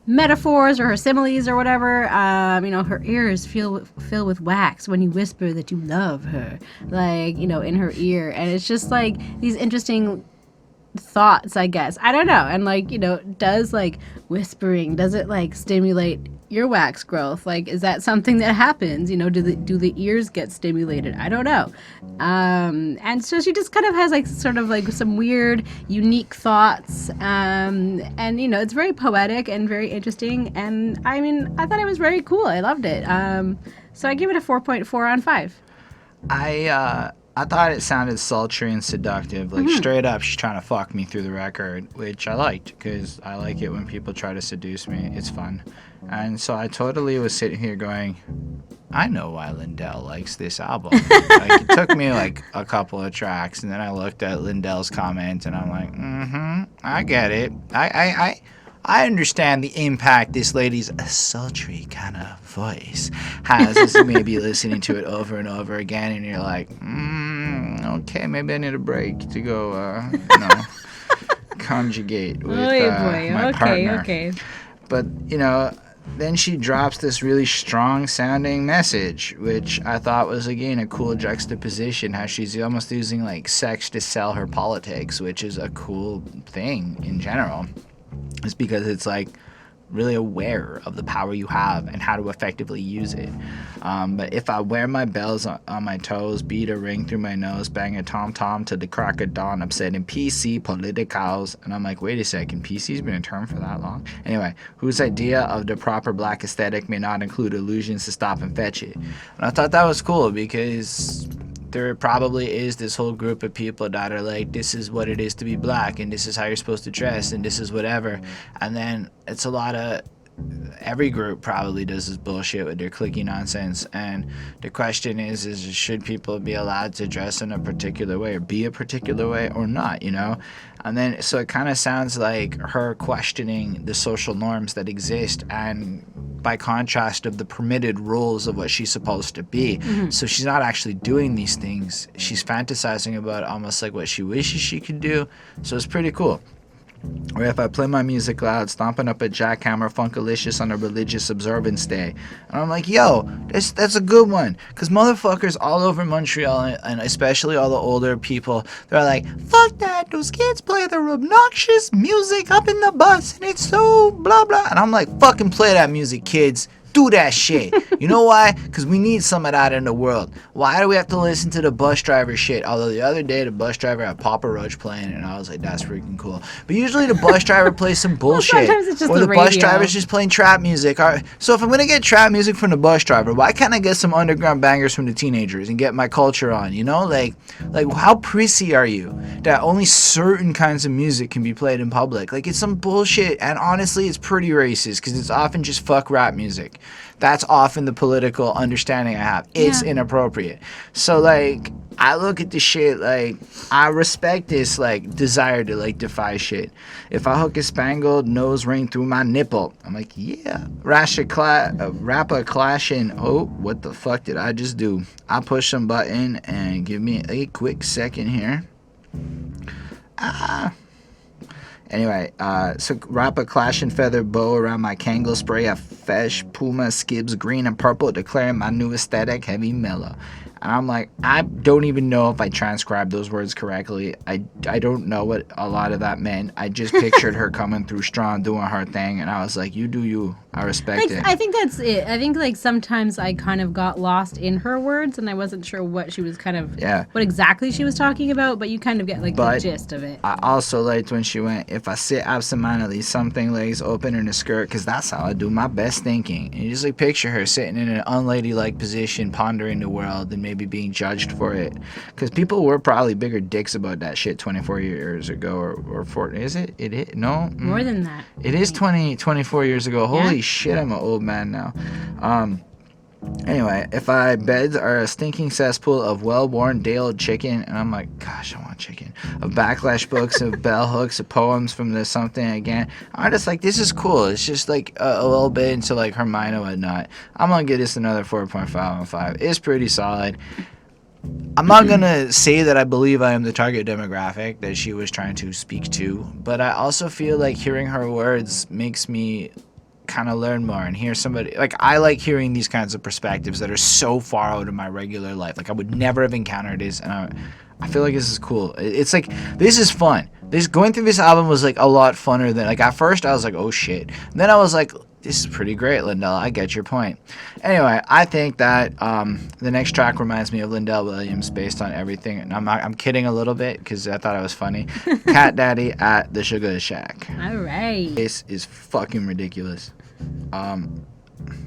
metaphors or her similes or whatever. You know, her ears fill with wax when you whisper that you love her, like, you know, in her ear. And it's just like these interesting thoughts, I guess. I don't know. And like, you know, does like whispering, does it like stimulate earwax growth? Like, is that something that happens? You know, do the ears get stimulated? I don't know. And so she just kind of has like sort of like some weird, unique thoughts. And you know, it's very poetic and very interesting. And I mean, I thought it was very cool. I loved it. So I give it a 4.4 on 5. I thought it sounded sultry and seductive. Like, straight up, she's trying to fuck me through the record, which I liked, because I like it when people try to seduce me. It's fun. And so I totally was sitting here going, I know why Lindell likes this album. Like, it took me, like, a couple of tracks, and then I looked at Lindell's comment, and I'm like, I get it. I understand the impact this lady's sultry kind of voice has as you may be listening to it over and over again, and you're like, okay, maybe I need a break to go, conjugate with my partner. Okay. But, you know, then she drops this really strong sounding message, which I thought was, again, a cool juxtaposition, how she's almost using, like, sex to sell her politics, which is a cool thing in general. It's because it's like really aware of the power you have and how to effectively use it. But if I wear my bells on my toes, beat a ring through my nose, bang a tom-tom to the crack of dawn, upsetting PC politicals. And I'm like, wait a second, PC's been a term for that long? Anyway, whose idea of the proper black aesthetic may not include allusions to stop and fetch it? And I thought that was cool because there probably is this whole group of people that are like, this is what it is to be black, and this is how you're supposed to dress, and this is whatever. And then it's a lot of, every group probably does this bullshit with their cliquey nonsense. And the question is should people be allowed to dress in a particular way or be a particular way or not, you know? And then, so it kind of sounds like her questioning the social norms that exist, and by contrast of the permitted rules of what she's supposed to be. So she's not actually doing these things. She's fantasizing about almost like what she wishes she could do. So it's pretty cool. Or if I play my music loud, stomping up a jackhammer funkalicious on a religious observance day. And I'm like, yo, that's a good one. Because motherfuckers all over Montreal, and especially all the older people, they're like, fuck that, those kids play their obnoxious music up in the bus, and it's so blah blah. And I'm like, fucking play that music, kids. Do that shit. You know why? Because we need some of that in the world. Why do we have to listen to the bus driver shit? Although the other day the bus driver had Papa Roach playing, and I was like, that's freaking cool. But usually the bus driver plays some bullshit. Well, sometimes it's just or the bus radio. driver's just playing trap music. All right. So if I'm going to get trap music from the bus driver, why can't I get some underground bangers from the teenagers and get my culture on? You know? Like how prissy are you that only certain kinds of music can be played in public? Like, it's some bullshit. And honestly, it's pretty racist because it's often just fuck rap music. That's often the political understanding I have. It's inappropriate. So, like, I look at this shit, like, I respect this, like, desire to, like, defy shit. If I hook a spangled nose ring through my nipple, I'm like, yeah. Rapper clashing. Oh, what the fuck did I just do? I push some button and give me a quick second here. Anyway, so wrap a clash and feather bow around my Kangol spray, a fesh, puma, skibs, green and purple, declaring my new aesthetic, heavy mellow. And I'm like, I don't even know if I transcribed those words correctly. I don't know what a lot of that meant. I just pictured her coming through strong, doing her thing, and I was like, you do you. I respect it. I think that's it. I think, like, sometimes I kind of got lost in her words, and I wasn't sure what she was kind of, what exactly she was talking about, but you kind of get, like, the gist of it. I also liked when she went, if I sit absentmindedly, something legs open in a skirt, because that's how I do my best thinking. And you just, like, picture her sitting in an unladylike position, pondering the world, and maybe being judged for it. Because people were probably bigger dicks about that shit 24 years ago, or 40. Is it? No? More than that. It is 24 years ago. Holy shit, I'm an old man now. Anyway, if I beds are a stinking cesspool of well-worn day-old chicken, and I'm like, gosh, I want chicken. Of backlash books, of bell hooks, of poems from the something again. I'm just like, this is cool. It's just like a little bit into like her mind and whatnot. I'm gonna give this another 4.5 on 5. It's pretty solid. I'm not gonna say that I believe I am the target demographic that she was trying to speak to, but I also feel like hearing her words makes me kind of learn more and hear somebody, like, I like hearing these kinds of perspectives that are so far out of my regular life. Like, I would never have encountered this, and I feel like this is cool. It's like, this is fun. Going through this album was like a lot funner than, like, at first I was like, oh shit. And then I was like, This is pretty great, Lindell. I get your point. Anyway, I think that the next track reminds me of Lindell Williams based on everything. And I'm kidding a little bit because I thought it was funny. Cat Daddy at the Sugah Shack. All right. This is fucking ridiculous.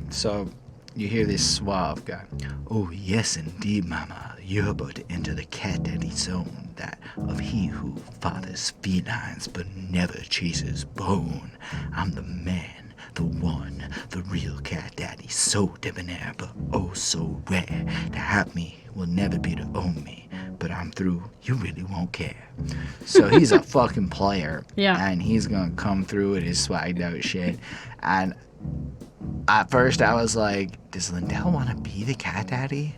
So you hear this suave guy. Oh, yes, indeed, mama. You're about to enter the Cat Daddy zone, that of he who fathers felines but never chases bone. I'm the man. The one, the real Cat Daddy, so debonair, but oh so rare. To have me will never be to own me, but I'm through, you really won't care. So he's a fucking player, and he's gonna come through with his swagged out shit. And at first I was like, does Lindell want to be the Cat Daddy?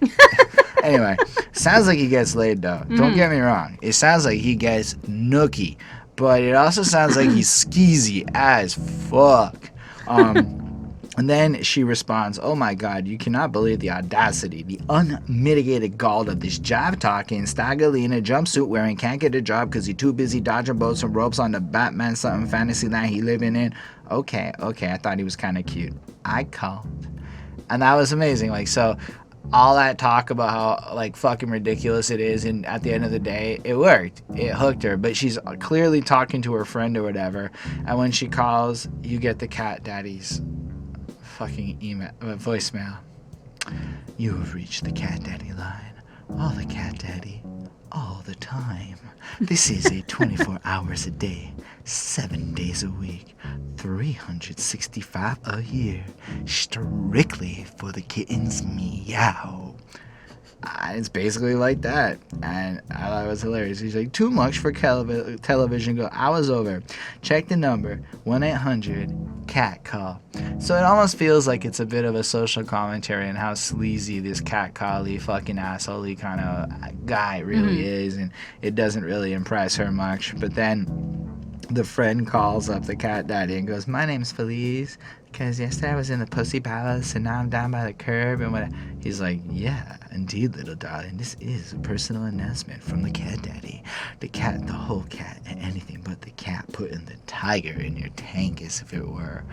Anyway, sounds like he gets laid though. Don't get me wrong. It sounds like he gets nookie, but it also sounds like he's skeezy as fuck. And then she responds, oh my god, you cannot believe the audacity, the unmitigated gall of this jive-talking, staggerly in a jumpsuit wearing can't get a job because he's too busy dodging boats and ropes on the Batman something fantasy land he living in. Okay, I thought he was kind of cute. I called. And that was amazing. Like, so all that talk about how like fucking ridiculous it is, and at the end of the day it worked, it hooked her. But she's clearly talking to her friend or whatever, and when she calls, you get the Cat Daddy's fucking voicemail. You have reached the Cat Daddy line. All the Cat Daddy, all the time. This is a 24 hours a day, 7 days a week, 365 a year, strictly for the kittens. Meow. It's basically like that, and I thought it was hilarious. He's like, too much for television. Go, I was over. Check the number, 1-800 call. So it almost feels like it's a bit of a social commentary on how sleazy this catcally fucking asshole kind of guy really is, and it doesn't really impress her much. But then the friend calls up the Cat Daddy and goes, my name's Felice, because yesterday I was in the Pussy Palace and now I'm down by the curb and what. He's like, yeah, indeed, little darling, this is a personal announcement from the Cat Daddy. The cat, the whole cat, and anything but the cat, putting the tiger in your tank as if it were.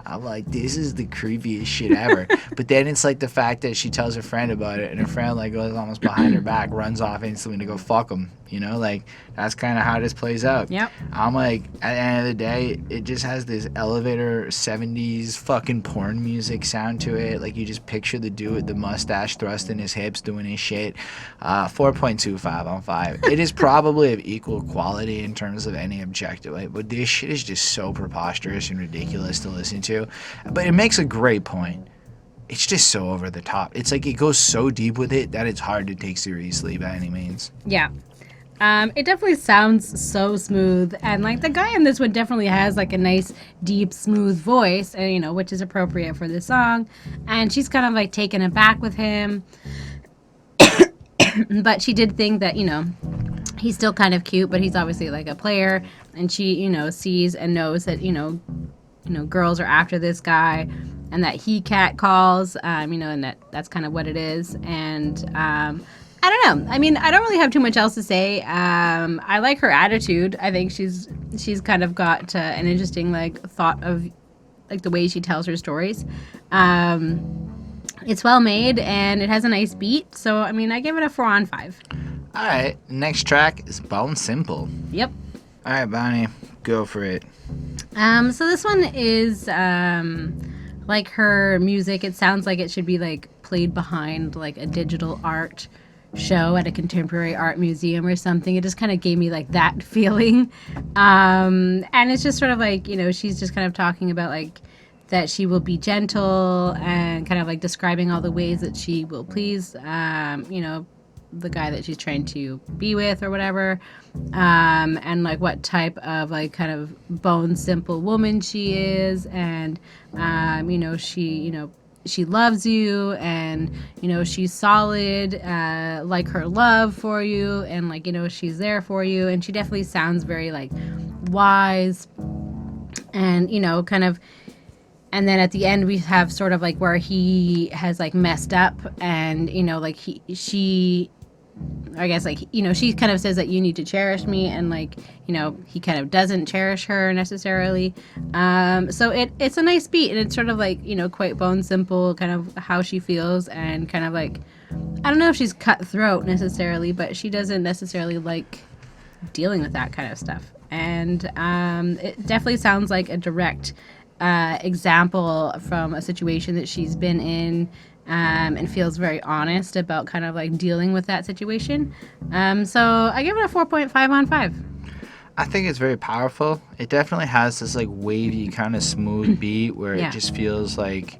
I'm like, this is the creepiest shit ever. But then it's like the fact that she tells her friend about it, and her friend like goes almost behind her back, runs off instantly to go fuck him. You know, like that's kind of how this plays out. Yep. I'm like, at the end of the day, it just has this elevator 70s fucking porn music sound to it. Like you just picture the dude with the mustache thrust in his hips doing his shit. 4.25 on 5. It is probably of equal quality in terms of any objective. Like, but this shit is just so preposterous and ridiculous to listen to. But it makes a great point. It's just so over the top. It's like it goes so deep with it that it's hard to take seriously by any means. Yeah. It definitely sounds so smooth, and like the guy in this one definitely has like a nice, deep, smooth voice, and, you know, which is appropriate for this song. And she's kind of like taken aback with him, but she did think that, you know, he's still kind of cute, but he's obviously like a player, and she, you know, sees and knows that, you know, girls are after this guy, and that he cat calls, you know, and that's kind of what it is. And I don't know. I mean, I don't really have too much else to say. I like her attitude. I think she's kind of got an interesting like thought of like the way she tells her stories. It's well made and it has a nice beat. So I mean, I give it a 4 on 5. All right, next track is Bone Simple. Yep. All right, Bonnie, go for it. So this one is like her music. It sounds like it should be like played behind like a digital art show at a contemporary art museum or something. It just kind of gave me like that feeling. And it's just sort of like, you know, she's just kind of talking about like that she will be gentle and kind of like describing all the ways that she will please, you know, the guy that she's trying to be with or whatever. And like what type of like kind of bone simple woman she is. And, you know, she loves you, and, you know, she's solid, like her love for you, and like, you know, she's there for you. And she definitely sounds very like wise and, you know, kind of. And then at the end we have sort of like where he has like messed up, and, you know, like she I guess, like, you know, she kind of says that you need to cherish me, and, like, you know, he kind of doesn't cherish her necessarily. So it's a nice beat, and it's sort of like, you know, quite bone simple, kind of how she feels, and kind of like, I don't know if she's cutthroat necessarily, but she doesn't necessarily like dealing with that kind of stuff. And it definitely sounds like a direct example from a situation that she's been in, and feels very honest about kind of like dealing with that situation. So I give it a 4.5 on 5. I think it's very powerful. It definitely has this like wavy kind of smooth beat where Yeah. it just feels like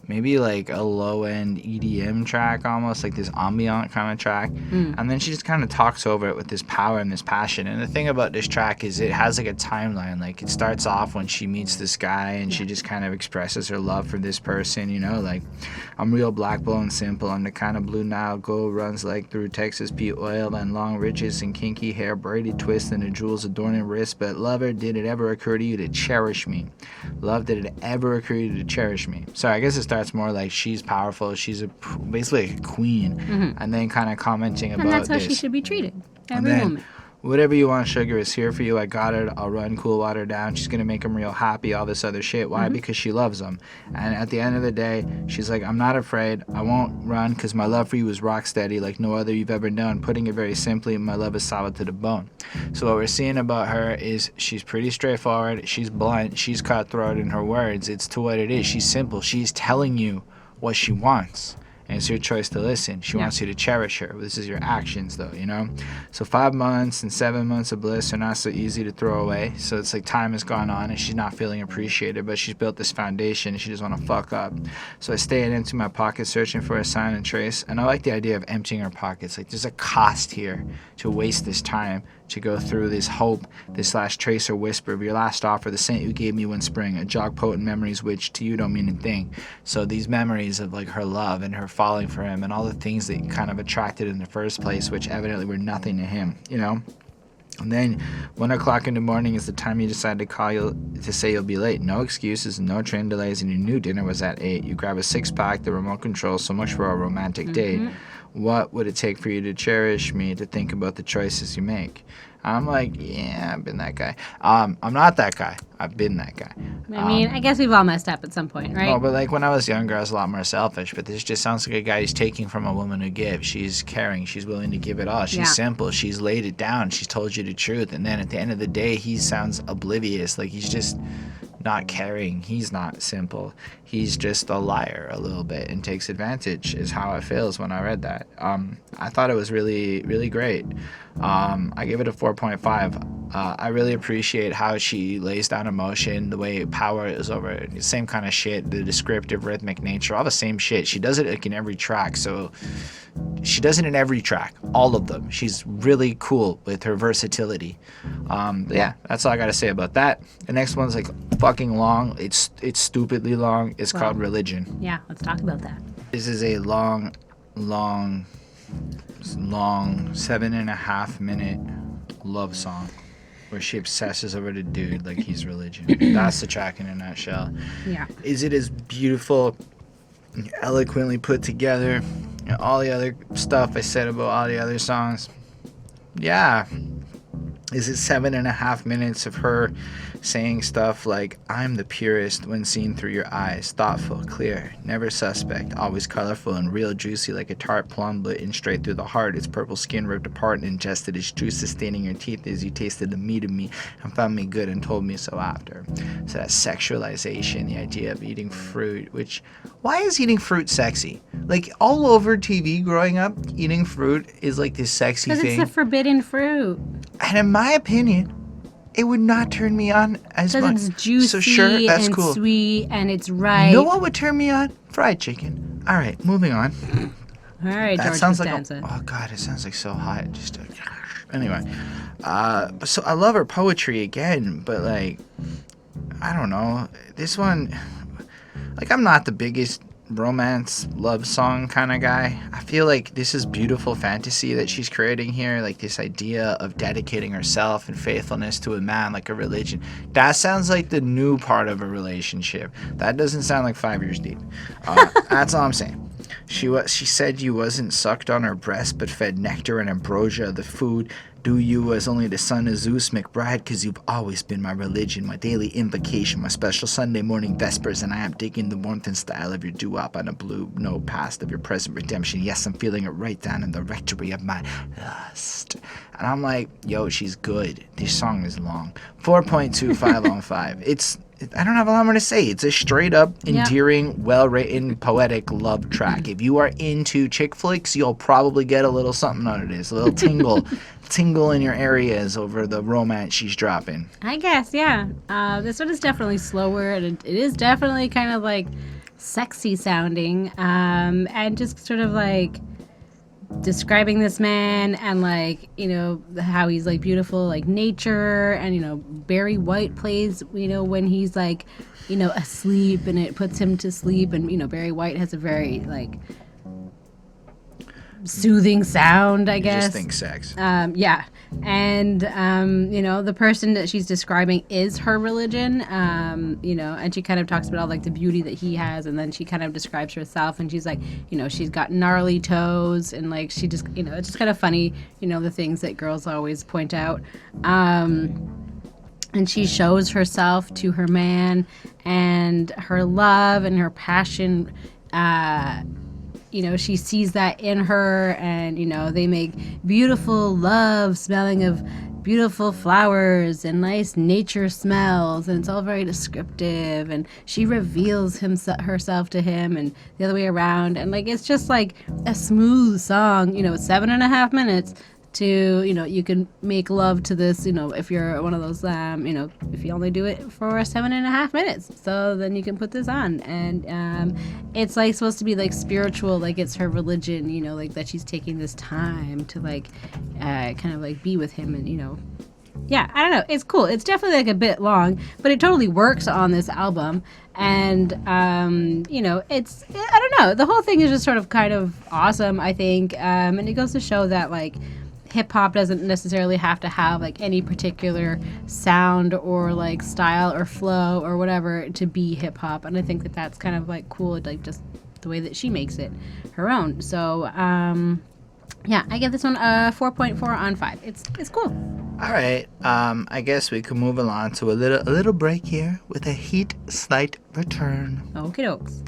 maybe like a low-end EDM track, almost like this ambient kind of track. And then she just kind of talks over it with this power and this passion. And the thing about this track is it has like a timeline. Like, it starts off when she meets this guy and she just kind of expresses her love for this person, you know, like, I'm real black, bold, and simple. I'm the kind of blue Nile gold runs like through Texas pea oil and long ridges and kinky hair, braided twists and the jewels adorning wrists. But lover, did it ever occur to you to cherish me? Love, did it ever occur to you to cherish me? Sorry, I guess it starts more like she's powerful, she's basically a queen, and then kind of commenting about And that's how this. she should be treated. And Every then, woman. whatever you want, sugar is here for you. I got it. I'll run cool water down. She's gonna make him real happy. All this other shit. Why? Because she loves him. And at the end of the day, she's like, I'm not afraid. I won't run because my love for you is rock steady, like no other you've ever known. Putting it very simply, my love is solid to the bone. So what we're seeing about her is she's pretty straightforward. She's blunt. She's cutthroat in her words. It's to what it is. She's simple. She's telling you what she wants. And it's your choice to listen. She wants you to cherish her. This is your actions, though, you know? So 5 months and 7 months of bliss are not so easy to throw away. So it's like time has gone on and she's not feeling appreciated, but she's built this foundation and she doesn't want to fuck up. So I stay and empty my pockets searching for a sign and trace. And I like the idea of emptying our pockets. Like, there's a cost here to waste this time, to go through this hope, this last trace or whisper of your last offer, the scent you gave me one spring, a jog potent memories which to you don't mean a thing. So these memories of like her love and her falling for him and all the things that kind of attracted in the first place, which evidently were nothing to him, you know? And then 1 o'clock in the morning is the time you decide to call to say you'll be late. No excuses, no train delays, and you knew dinner was at 8. You grab a 6-pack, the remote control, so much for a romantic date. What would it take for you to cherish me, to think about the choices you make? I'm like, yeah, I've been that guy. I'm not that guy. I've been that guy. I mean, I guess we've all messed up at some point, right? No, but like when I was younger, I was a lot more selfish. But this just sounds like a guy who's taking from a woman who gives. She's caring. She's willing to give it all. She's simple. She's laid it down. She's told you the truth. And then at the end of the day, he sounds oblivious. Like he's just not caring. He's not simple. He's just a liar a little bit and takes advantage is how it feels when I read that. I thought it was really, really great. I give it a 4.5. I really appreciate how she lays down emotion, the way power is over it. The same kind of shit, the descriptive rhythmic nature, all the same shit. She does it like in every track. So she does it in every track, all of them. She's really cool with her versatility. But yeah, that's all I got to say about that. The next one's like fucking long. It's stupidly long. It's called Religion. Yeah, let's talk about that. This is a long 7.5 minute love song where she obsesses over the dude like he's religion. That's the track in a nutshell. Yeah. Is it as beautiful, eloquently put together, and all the other stuff I said about all the other songs? Yeah. Is it 7.5 minutes of her saying stuff like, I'm the purest when seen through your eyes, thoughtful, clear, never suspect, always colorful and real juicy like a tart plum bitten straight through the heart, its purple skin ripped apart and ingested its juice, sustaining your teeth as you tasted the meat of me and found me good and told me so after. So that sexualization, the idea of eating fruit, which, why is eating fruit sexy? Like, all over TV growing up, eating fruit is like this sexy thing. Because it's a forbidden fruit. And in my opinion, it would not turn me on as much. Because it's juicy so sure, that's and cool. sweet and it's right. You know what would turn me on? Fried chicken. All right, moving on. All right, That George sounds like Costanza. oh god, it sounds like so hot. Just anyway. So I love her poetry again, but like, I don't know. This one, like, I'm not the biggest romance love song kind of guy. I feel like this is beautiful fantasy that she's creating here, like this idea of dedicating herself and faithfulness to a man like a religion. That sounds like the new part of a relationship. That doesn't sound like 5 years deep. That's all I'm saying. She said you wasn't sucked on her breast but fed nectar and ambrosia, the food do you as only the son of Zeus McBride, because you've always been my religion, my daily invocation, my special Sunday morning vespers, and I am digging the warmth and style of your doo-wop on a blue note past of your present redemption. Yes, I'm feeling it right down in the rectory of my lust. And I'm like, yo, she's good. This song is long. 4.25 on 5. I don't have a lot more to say. It's a straight up, endearing, well-written, poetic love track. If you are into chick flicks, you'll probably get a little something out of this. A little tingle in your areas over the romance she's dropping. I guess, yeah. This one is definitely slower, and it is definitely kind of like sexy sounding, and just sort of like describing this man and like, you know, how he's like beautiful, like nature, and, you know, Barry White plays, you know, when he's like, you know, asleep, and it puts him to sleep, and, you know, Barry White has a very like soothing sound, I guess. Just think sex. Yeah. And, you know, the person that she's describing is her religion, you know, and she kind of talks about all, like, the beauty that he has, and then she kind of describes herself, and she's like, you know, she's got gnarly toes, and, like, she just, you know, it's just kind of funny, you know, the things that girls always point out. And she shows herself to her man, and her love and her passion, you know, she sees that in her, and, you know, they make beautiful love smelling of beautiful flowers and nice nature smells, and it's all very descriptive, and she reveals herself to him and the other way around, and, like, it's just like a smooth song, you know, 7.5 minutes to, you know, you can make love to this, you know, if you're one of those, you know, if you only do it for 7.5 minutes, so then you can put this on, and it's like supposed to be like spiritual, like it's her religion, you know, like that she's taking this time to like kind of like be with him, and, you know, yeah, I don't know, it's cool. It's definitely like a bit long, but it totally works on this album, and you know, it's, I don't know, the whole thing is just sort of kind of awesome, I think, and it goes to show that like hip-hop doesn't necessarily have to have like any particular sound or like style or flow or whatever to be hip-hop, and I think that that's kind of like cool, like just the way that she makes it her own. So yeah, I give this one a 4.4 on 5. It's cool. All right, I guess we can move along to a little break here with a slight return. Okie dokes.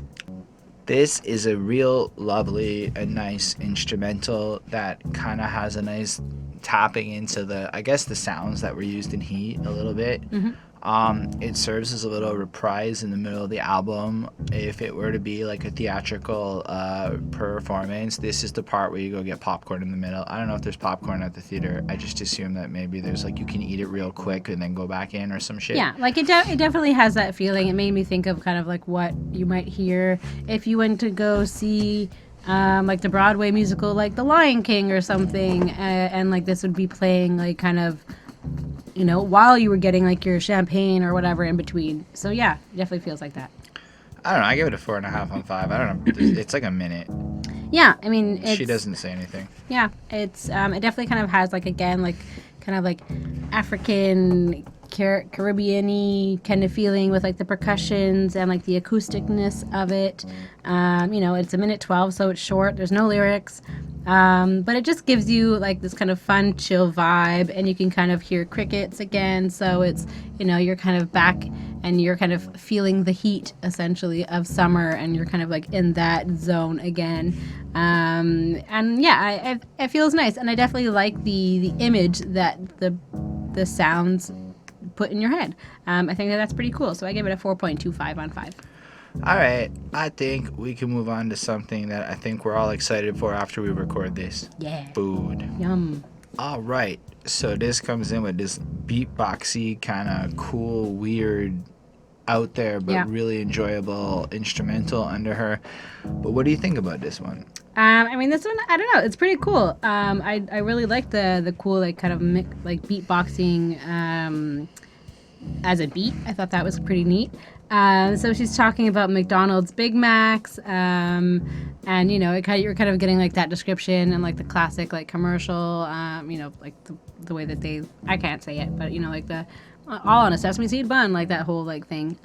This is a real lovely and nice instrumental that kind of has a nice tapping into the sounds that were used in Heat a little bit. Mm-hmm. It serves as a little reprise in the middle of the album. If it were to be like a theatrical performance, this is the part where you go get popcorn in the middle. I don't know if there's popcorn at the theater. I just assume that maybe there's like you can eat it real quick and then go back in or some shit. Yeah, like it definitely has that feeling. It made me think of kind of like what you might hear if you went to go see like the Broadway musical like The Lion King or something, and like this would be playing like kind of, you know, while you were getting like your champagne or whatever in between. So yeah, it definitely feels like that. I don't know. I give it a 4.5 on 5. I don't know. It's like a minute. Yeah, I mean, she doesn't say anything. Yeah, it's it definitely kind of has like, again, like kind of like African Caribbean-y kind of feeling with like the percussions and like the acousticness of it. You know, it's 1:12, so it's short. There's no lyrics. But it just gives you like this kind of fun, chill vibe, and you can kind of hear crickets again. So it's, you know, you're kind of back and you're kind of feeling the heat essentially of summer, and you're kind of like in that zone again. And yeah, it feels nice, and I definitely like the image that the sounds put in your head. I think that's pretty cool. So I give it a 4.25 on 5. All right, I think we can move on to something that I think we're all excited for after we record this. Yeah. Food. Yum. All right, so this comes in with this beatboxy, kind of cool, weird, out there, but really enjoyable instrumental under her. But what do you think about this one? I mean, this one, I don't know, it's pretty cool. I really like the cool, like, kind of like beatboxing as a beat. I thought that was pretty neat. So she's talking about McDonald's Big Macs, and you're kind of getting like that description and like the classic like commercial, like the way that I can't say it, but like the all on a sesame seed bun, like that whole like thing.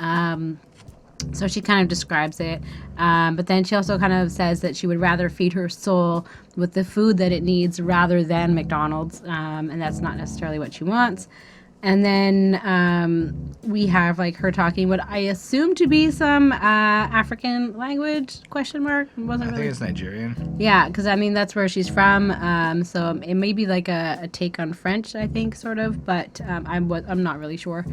So she kind of describes it, but then she also kind of says that she would rather feed her soul with the food that it needs rather than McDonald's, and that's not necessarily what she wants. And then we have like her talking what I assume to be some African language ? Wasn't I really. think it's Nigerian. Yeah, because I mean that's where she's from. So it may be like a take on French, I think, sort of, but I'm not really sure.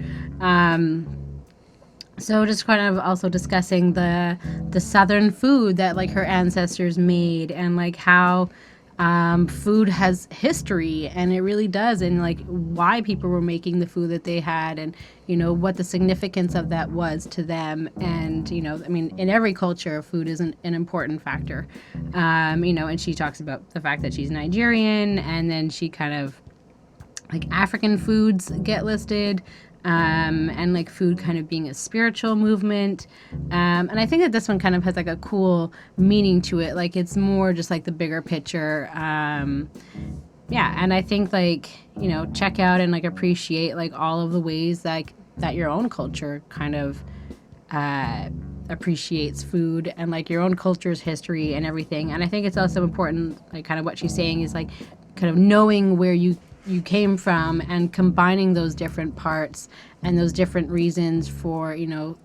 So just kind of also discussing the southern food that like her ancestors made and like how food has history, and it really does, and like why people were making the food that they had, and what the significance of that was to them. And I mean, in every culture food is an important factor. And she talks about the fact that she's Nigerian, and then she kind of like African foods get listed. And like food kind of being a spiritual movement. And I think that this one kind of has like a cool meaning to it. Like it's more just like the bigger picture. And I think like, check out and like appreciate like all of the ways like that your own culture kind of appreciates food and like your own culture's history and everything. And I think it's also important, like kind of what she's saying is like kind of knowing where you came from and combining those different parts and those different reasons for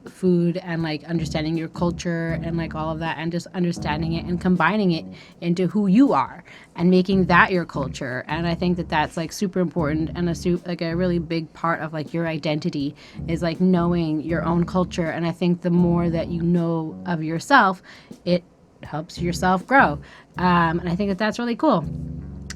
food, and like understanding your culture and like all of that, and just understanding it and combining it into who you are and making that your culture. And I think that that's like super important, and a really big part of like your identity is like knowing your own culture. And I think the more that you know of yourself, it helps yourself grow. And I think that that's really cool.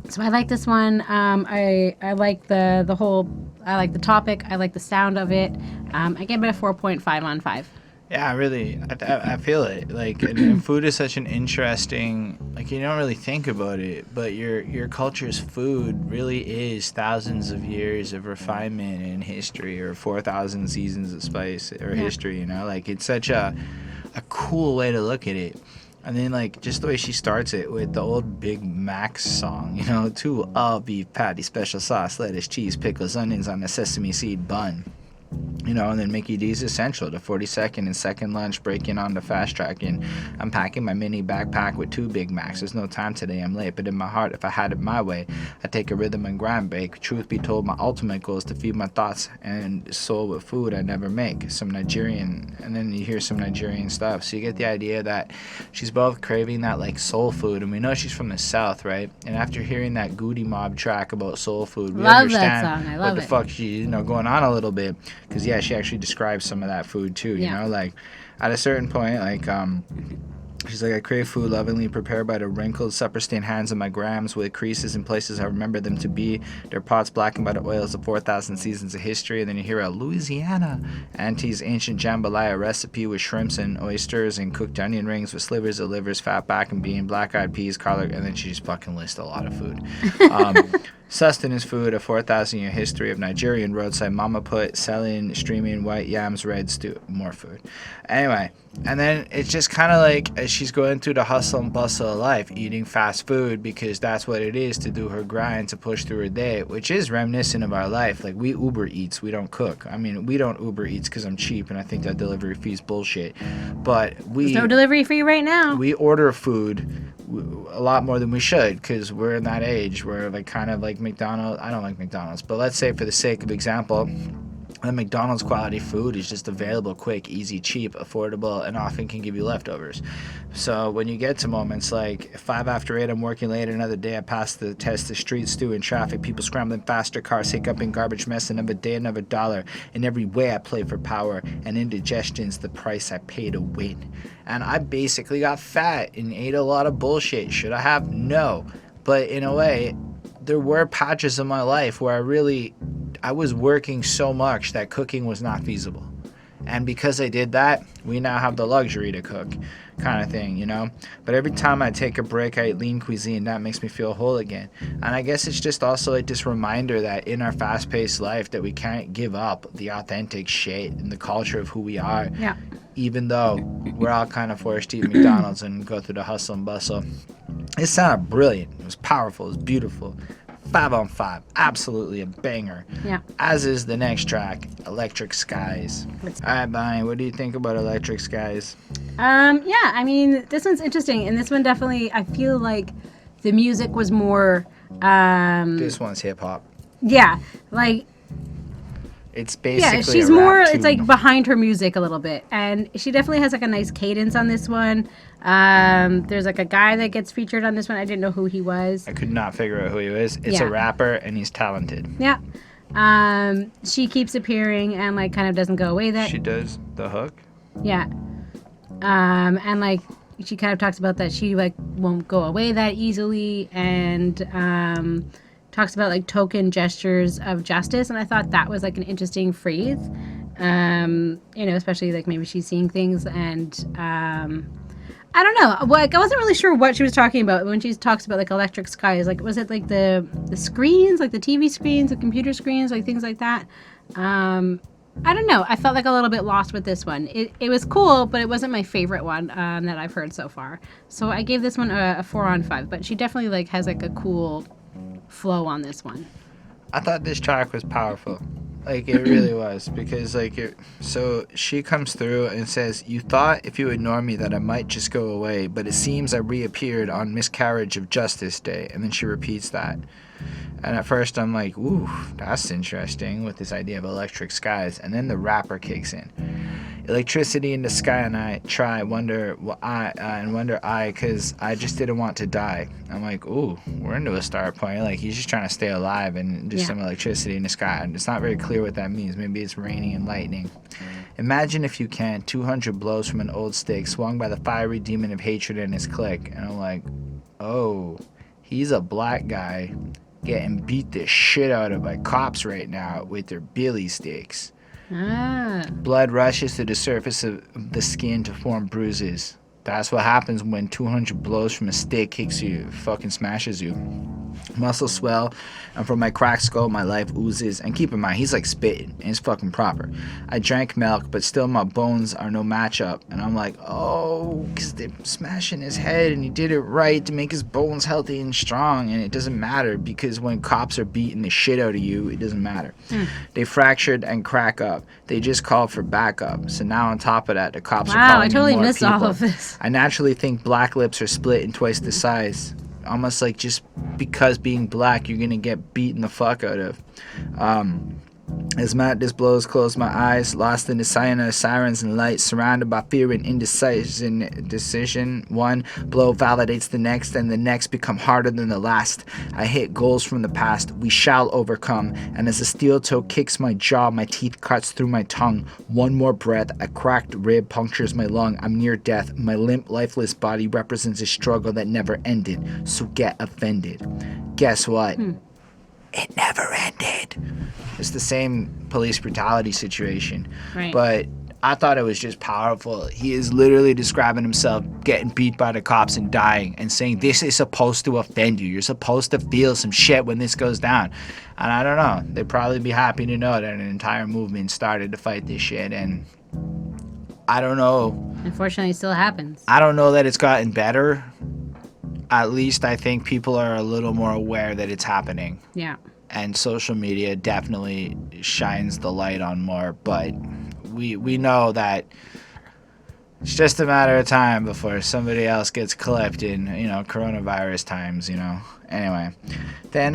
So I like this one. I like the whole. I like the topic. I like the sound of it. I gave it a 4.5 on 5. Yeah, really. I feel it. Like, and food is such an interesting. Like, you don't really think about it, but your culture's food really is thousands of years of refinement and history, or 4,000 seasons of spice or history. Like it's such a cool way to look at it. And then, like, just the way she starts it with the old Big Mac song, 2 all-beef patty, special sauce, lettuce, cheese, pickles, onions on a sesame seed bun. And then Mickey D's Essential, the 42nd and second lunch, breaking on the fast track. And I'm packing my mini backpack with 2 Big Macs. There's no time today, I'm late. But in my heart, if I had it my way, I'd take a rhythm and grind break. Truth be told, my ultimate goal is to feed my thoughts and soul with food I never make. Some Nigerian, and then you hear some Nigerian stuff. So you get the idea that she's both craving that, like, soul food. And we know she's from the South, right? And after hearing that Goody Mob track about soul food, we understand that song. I love what the fuck she, going on a little bit. Because, yeah, she actually describes some of that food too, like at a certain point, like she's like, I crave food lovingly prepared by the wrinkled supper stained hands of my grams, with creases in places I remember them to be, their pots blackened by the oils of 4,000 seasons of history. And then you hear a Louisiana auntie's ancient jambalaya recipe with shrimps and oysters and cooked onion rings with slivers of livers, fat back and bean, black-eyed peas, collard, and then she just fucking lists a lot of food. Sustenance food, a 4,000-year history of Nigerian roadside mama put, selling, streaming white yams, red stew, more food. Anyway, and then it's just kind of like as she's going through the hustle and bustle of life, eating fast food because that's what it is to do her grind, to push through her day, which is reminiscent of our life. Like, we Uber Eats, we don't cook. I mean, we don't Uber Eats because I'm cheap and I think that delivery fee's bullshit. But there's no delivery fee right now. We order food a lot more than we should because we're in that age where, like, kind of like McDonald's. I don't like McDonald's, but let's say for the sake of example, the McDonald's quality food is just available, quick, easy, cheap, affordable, and often can give you leftovers. So when you get to moments like 5 after 8, I'm working late, another day I pass the test, the streets stew in traffic, people scrambling faster, cars hiccuping, garbage mess, another day, another dollar. In every way I play for power, and indigestion's the price I pay to win. And I basically got fat and ate a lot of bullshit. Should I have? No. But in a way, there were patches in my life where I was working so much that cooking was not feasible. And because I did that, we now have the luxury to cook, kind of thing, you know? But every time I take a break, I eat lean cuisine. That makes me feel whole again. And I guess it's just also like this reminder that in our fast-paced life that we can't give up the authentic shit and the culture of who we are. Yeah. Even though we're all kind of forced to eat McDonald's and go through the hustle and bustle. It sounded brilliant. It was powerful. It was beautiful. 5 on 5. Absolutely a banger. Yeah. As is the next track, Electric Skies. All right, Bonnie, what do you think about Electric Skies? Yeah, I mean, this one's interesting. And this one definitely, I feel like the music was more... This one's hip-hop. Yeah, like... It's basically she's a rap more, tune. it's like behind her music a little bit. And she definitely has like a nice cadence on this one. There's like a guy that gets featured on this one. I didn't know who he was. I could not figure out who he was. It's a rapper and he's talented. Yeah. She keeps appearing and like kind of doesn't go away that. She does the hook? Yeah. And like she kind of talks about that she like won't go away that easily and talks about like token gestures of justice, and I thought that was like an interesting phrase. You know, especially like maybe she's seeing things and I don't know. Like I wasn't really sure what she was talking about when she talks about like electric skies. Like was it like the screens, like the TV screens, the computer screens, like things like that? I don't know. I felt like a little bit lost with this one. It was cool, but it wasn't my favorite one that I've heard so far. So I gave this one a 4 on 5. But she definitely like has like a cool flow on this one. I thought this track was powerful. Like it really was, because like so she comes through and says, "You thought if you ignore me that I might just go away, but it seems I reappeared on Miscarriage of Justice Day." And then she repeats that. And at first I'm like, "Ooh, that's interesting," with this idea of electric skies. And then the rapper kicks in. Electricity in the sky, and I try, wonder I, cause I just didn't want to die. I'm like, ooh, we're into a start point. Like he's just trying to stay alive, and just some electricity in the sky. And it's not very clear what that means. Maybe it's raining and lightning. Imagine if you can, 200 blows from an old stick swung by the fiery demon of hatred in his clique. And I'm like, oh, he's a black guy getting beat the shit out of by cops right now with their billy sticks. Blood rushes to the surface of the skin to form bruises. That's what happens when 200 blows from a stick hits you, fucking smashes you. Muscles swell, and from my cracked skull, my life oozes. And keep in mind, he's like spitting, and it's fucking proper. I drank milk, but still my bones are no matchup. And I'm like, oh, because they're smashing his head, and he did it right to make his bones healthy and strong. And it doesn't matter, because when cops are beating the shit out of you, it doesn't matter. They fractured and crack up. They just called for backup. So now on top of that, the cops are calling I totally more missed people. all of this. I naturally think black lips are split in twice the size. Almost like just because being black, you're going to get beaten the fuck out of. As madness blows, close my eyes, lost in the siren of sirens and lights, surrounded by fear and indecision. One blow validates the next, and the next become harder than the last. I hit goals from the past. We shall overcome. And as a steel toe kicks my jaw, my teeth cuts through my tongue. One more breath, a cracked rib punctures my lung. I'm near death. My limp, lifeless body represents a struggle that never ended. So get offended. Guess what? It never ended. It's the same police brutality situation. Right. But I thought it was just powerful. He is literally describing himself getting beat by the cops and dying and saying this is supposed to offend you. You're supposed to feel some shit when this goes down. And I don't know. They'd probably be happy to know that an entire movement started to fight this shit. And I don't know. Unfortunately, it still happens. I don't know that it's gotten better. At least I think people are a little more aware that it's happening. Yeah. And social media definitely shines the light on more, but we know that it's just a matter of time before somebody else gets clipped in, coronavirus times, Anyway, then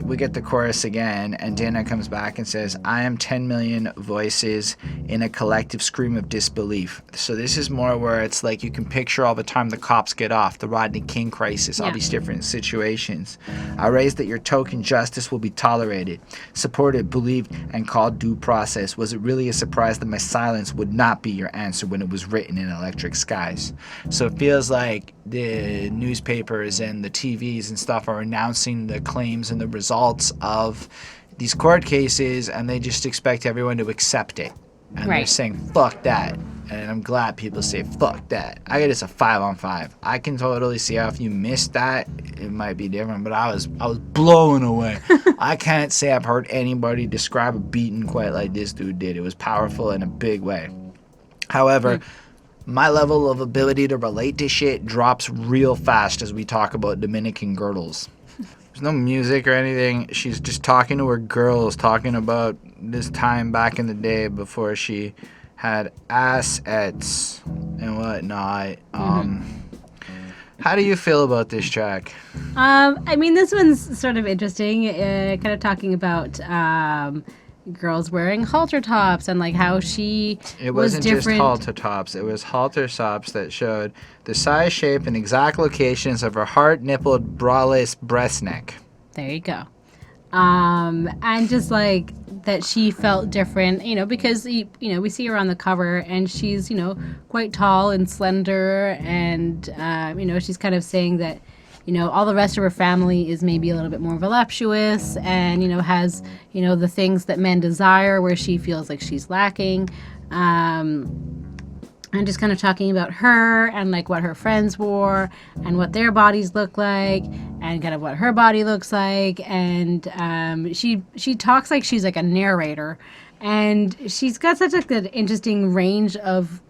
we get the chorus again, and Dana comes back and says, I am 10 million voices in a collective scream of disbelief. So this is more where it's like you can picture all the time the cops get off, the Rodney King crisis, all these different situations. I raise that your token justice will be tolerated, supported, believed, and called due process. Was it really a surprise that my silence would not be your answer when it was written in electric skies? So it feels like the newspapers and the TVs and stuff are announcing the claims and the results of these court cases, and they just expect everyone to accept it. and they're Right. saying fuck that. And I'm glad people say fuck that. I get it's a 5-on-5. I can totally see how if you missed that, it might be different. But I was blown away. I can't say I've heard anybody describe a beating quite like this dude did. It was powerful in a big way. However, my level of ability to relate to shit drops real fast as we talk about Dominican Girdles. There's no music or anything. She's just talking to her girls, talking about this time back in the day before she had assets and whatnot. How do you feel about this track? I mean, this one's sort of interesting. Kind of talking about girls wearing halter tops and like how she It was wasn't different. just halter tops. It was halter tops that showed the size, shape, and exact locations of her heart-nippled, braless breast neck. There you go. And just like that she felt different, you know, because, you know, we see her on the cover and she's, you know, quite tall and slender. And, you know, she's kind of saying that, you know, all the rest of her family is maybe a little bit more voluptuous and, you know, has, you know, the things that men desire where she feels like she's lacking. And just kind of talking about her and like what her friends wore and what their bodies look like and kind of what her body looks like. And she talks like she's like a narrator, and she's got such like an interesting range of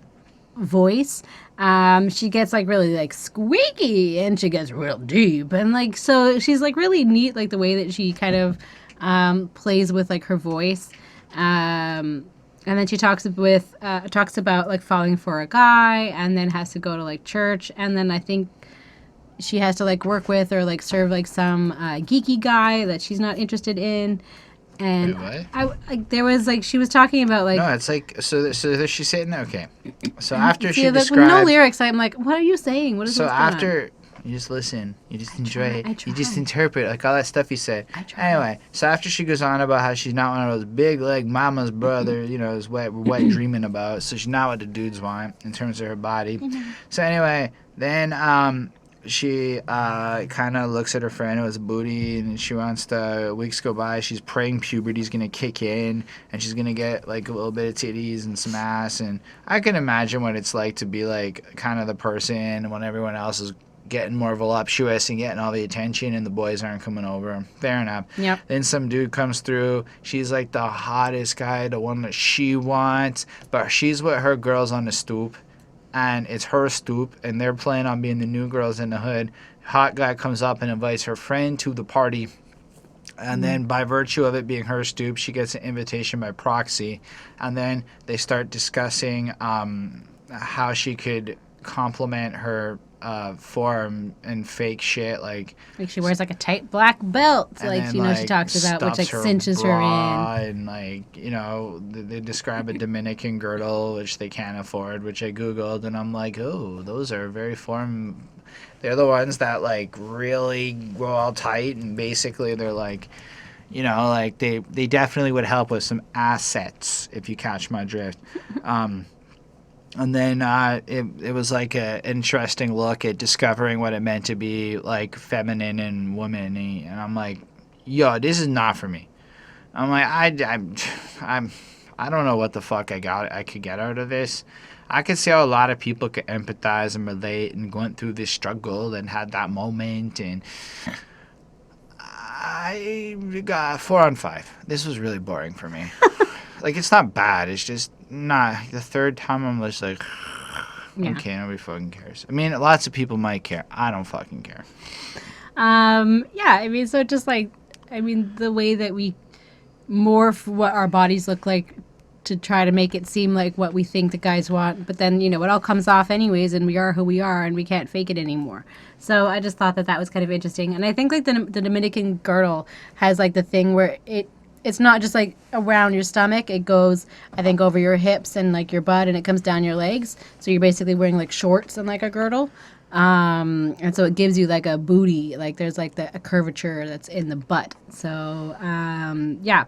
voice. She gets like really like squeaky and she gets real deep, and like so she's like really neat, like the way that she kind of plays with like her voice. And then she talks about like falling for a guy, and then has to go to like church, and then I think she has to like work with or like serve like some geeky guy that she's not interested in. And Wait, what? there was like she was talking about like No, it's like so she's sitting there. Okay, so after see, she like, with described, no lyrics, I'm like, what are you saying? What is so what's going on? after you just listen, you just enjoy I it, you just try. interpret like all that stuff you said. I try. Anyway, so after she goes on about how she's not one of those big like mama's brother, you know, is wet dreaming about. So she's not what the dudes want in terms of her body. So anyway, then she kind of looks at her friend who has a booty, and she wants to. Weeks go by, she's praying puberty's gonna kick in, and she's gonna get like a little bit of titties and some ass. And I can imagine what it's like to be like kind of the person when everyone else is getting more voluptuous and getting all the attention, and the boys aren't coming over. Fair enough. Yep. Then some dude comes through. She's like the hottest guy, the one that she wants, but she's with her girls on the stoop. And it's her stoop, and they're planning on being the new girls in the hood. Hot guy comes up and invites her friend to the party, and then by virtue of it being her stoop, she gets an invitation by proxy. And then they start discussing how she could complement her form and fake shit, like she wears like a tight black belt, and like then, you know she talks about, which stuffs like cinches her bra, in. and like, you know, they describe a Dominican girdle which they can't afford, which I googled, and I'm like, oh, those are very form. They're the ones that like really go all tight, and basically they're like, you know, like they definitely would help with some assets, if you catch my drift. And then it was like an interesting look at discovering what it meant to be like feminine and woman-y. And I'm like, yo, this is not for me. I'm like, I don't know what the fuck I could get out of this. I could see how a lot of people could empathize and relate and went through this struggle and had that moment. And I got 4-on-5. This was really boring for me. Like, it's not bad. It's just not. The third time I'm just like, okay, nobody fucking cares. I mean, lots of people might care. I don't fucking care. Yeah, I mean, so just like, I mean, the way that we morph what our bodies look like to try to make it seem like what we think the guys want, but then, you know, it all comes off anyways, and we are who we are, and we can't fake it anymore. So I just thought that was kind of interesting. And I think like the Dominican girdle has like the thing where it's not just like around your stomach. It goes, I think, over your hips and like your butt, and it comes down your legs. So you're basically wearing like shorts and like a girdle. And so it gives you like a booty, like there's like a curvature that's in the butt. So, yeah.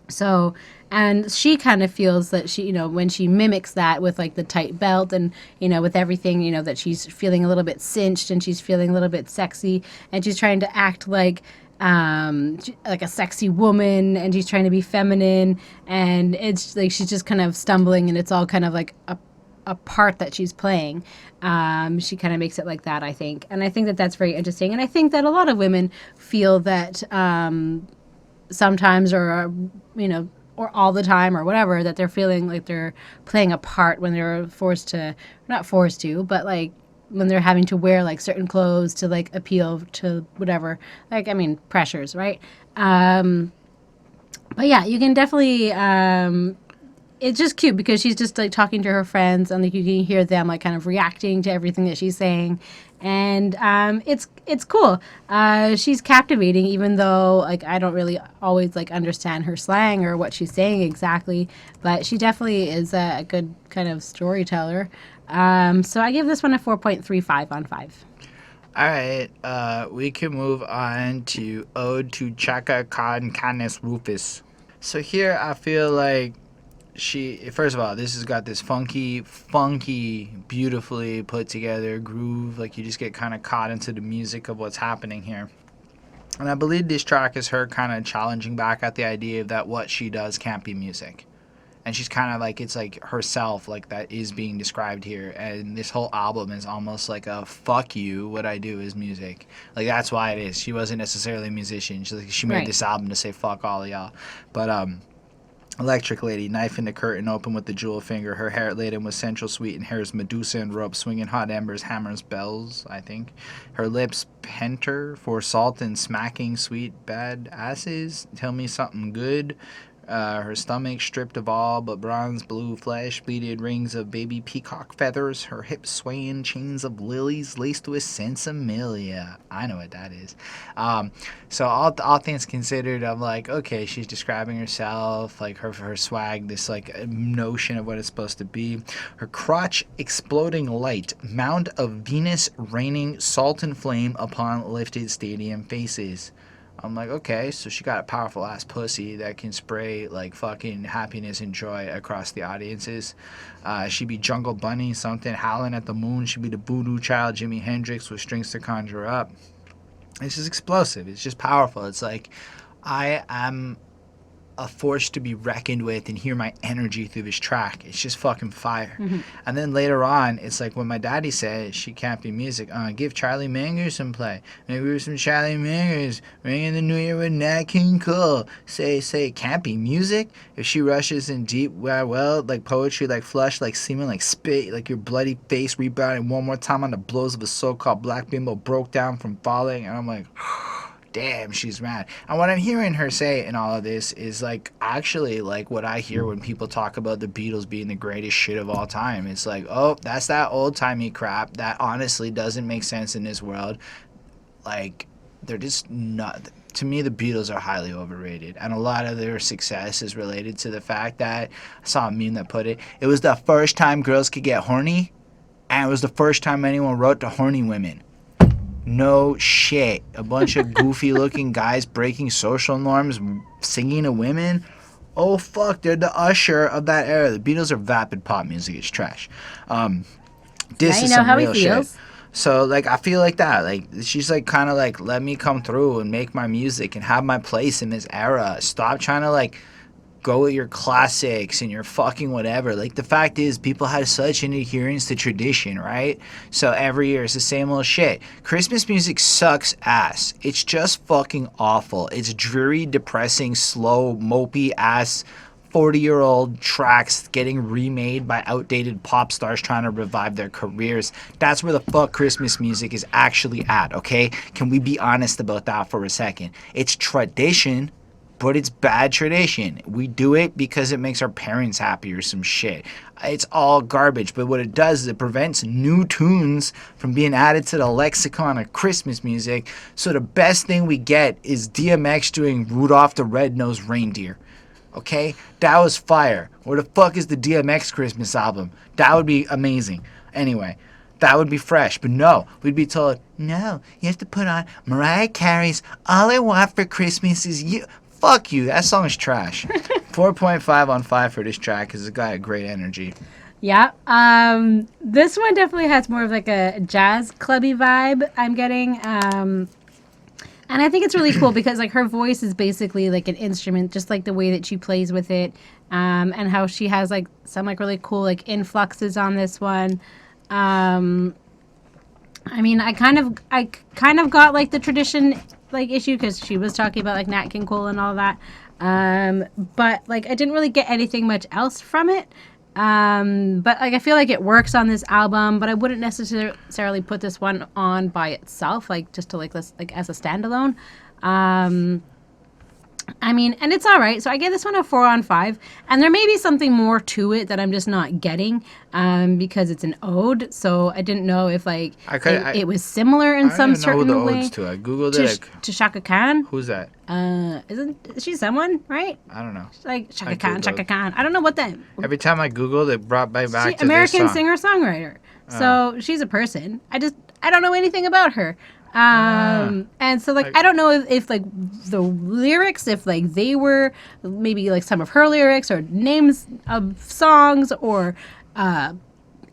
So, and she kind of feels that she, when she mimics that with like the tight belt and, with everything, that she's feeling a little bit cinched and she's feeling a little bit sexy and she's trying to act like a sexy woman and she's trying to be feminine and it's like she's just kind of stumbling and it's all kind of like a part that she's playing. She kind of makes it like that, I think. And I think that that's very interesting. And I think that a lot of women feel that sometimes or all the time or whatever, that they're feeling like they're playing a part when they're not forced to, but like when they're having to wear like certain clothes to like appeal to whatever, like, I mean, pressures, right? But yeah, you can definitely, it's just cute because she's just like talking to her friends and like you can hear them like kind of reacting to everything that she's saying. And it's cool. She's captivating, even though like I don't really always like understand her slang or what she's saying exactly. But she definitely is a good kind of storyteller. So I give this one a 4.35 on 5. All right, we can move on to Ode to Chaka, Kahn, Canis, Rufus. So here I feel like first of all, this has got this funky, beautifully put together groove. Like you just get kind of caught into the music of what's happening here. And I believe this track is her kind of challenging back at the idea that what she does can't be music. And she's kind of like, it's like herself, like that is being described here. And this whole album is almost like a fuck you, what I do is music. Like that's why it is. She wasn't necessarily a musician. She made this album to say fuck all of y'all. But Electric Lady, knife in the curtain, open with the jewel finger, her hair laden with sensual sweet and hairs Medusa and rope, swinging hot embers, hammers, bells, I think. Her lips penter for salt and smacking sweet bad asses, tell me something good. Her stomach stripped of all but bronze blue flesh, beaded rings of baby peacock feathers, her hips swaying chains of lilies laced with sensimilia. I know what that is. So all things considered, I'm like, okay, she's describing herself, like her swag, this like notion of what it's supposed to be. Her crotch exploding light, mound of Venus raining salt and flame upon lifted stadium faces. I'm like, okay, so she got a powerful ass pussy that can spray like fucking happiness and joy across the audiences. She'd be Jungle Bunny, something howling at the moon. She'd be the voodoo child, Jimi Hendrix with strings to conjure up. It's just explosive. It's just powerful. It's like I am a force to be reckoned with and hear my energy through this track. It's just fucking fire. Mm-hmm. And then later on, it's like when my daddy said she can't be music, give Charlie Mangers some play. Maybe some Charlie Mangers. Ring in the new year with Nat King Cole. Say it can't be music? If she rushes in deep, well, like poetry, like flush, like semen, like spit, like your bloody face rebounding one more time on the blows of a so-called black bimbo broke down from falling. And I'm like... damn, she's mad. And what I'm hearing her say in all of this is like actually like what I hear when people talk about the Beatles being the greatest shit of all time. It's like, oh, that's that old-timey crap that honestly doesn't make sense in this world. Like, they're just not... To me, the Beatles are highly overrated, and a lot of their success is related to the fact that I saw a meme that put it was the first time girls could get horny, and it was the first time anyone wrote to horny women. No shit. A bunch of goofy looking guys breaking social norms, singing to women. Oh fuck, they're the Usher of that era. The Beatles are vapid pop music. It's trash. This is some real shit. So like I feel like that. Like she's like kind of like, let me come through and make my music and have my place in this era. Stop trying to like go with your classics and your fucking whatever. Like, the fact is, people have such an adherence to tradition, right? So every year it's the same old shit. Christmas music sucks ass. It's just fucking awful. It's dreary, depressing, slow, mopey ass 40-year-old tracks getting remade by outdated pop stars trying to revive their careers. That's where the fuck Christmas music is actually at, okay? Can we be honest about that for a second? It's tradition, but it's bad tradition. We do it because it makes our parents happy or some shit. It's all garbage, but what it does is it prevents new tunes from being added to the lexicon of Christmas music. So the best thing we get is DMX doing Rudolph the Red-Nosed Reindeer. Okay? That was fire. Where the fuck is the DMX Christmas album? That would be amazing. Anyway, that would be fresh. But no, we'd be told, no, you have to put on Mariah Carey's All I Want for Christmas Is You. Fuck you. That song is trash. 4.5 on 5 for this track because it's got great energy. Yeah. This one definitely has more of like a jazz clubby vibe I'm getting. And I think it's really cool because like her voice is basically like an instrument, just like the way that she plays with it, and how she has like some like really cool like influxes on this one. I mean, I kind of got like the tradition like issue because she was talking about like Nat King Cole and all that, but like I didn't really get anything much else from it. But like I feel like it works on this album, but I wouldn't necessarily put this one on by itself, like just to like as a standalone. I mean, and it's all right. So I give this one a 4 on 5, and there may be something more to it that I'm just not getting, because it's an ode. So I didn't know if like it was similar in some certain way. I don't know the odes to. I googled it. To Chaka Kahn. Who's that? Is she someone, right? I don't know. Like Chaka Kahn. I don't know what that. Every time I googled it, brought me back to American this song. singer-songwriter. So she's a person. I don't know anything about her. And so like I don't know if like the lyrics, if like they were maybe like some of her lyrics or names of songs or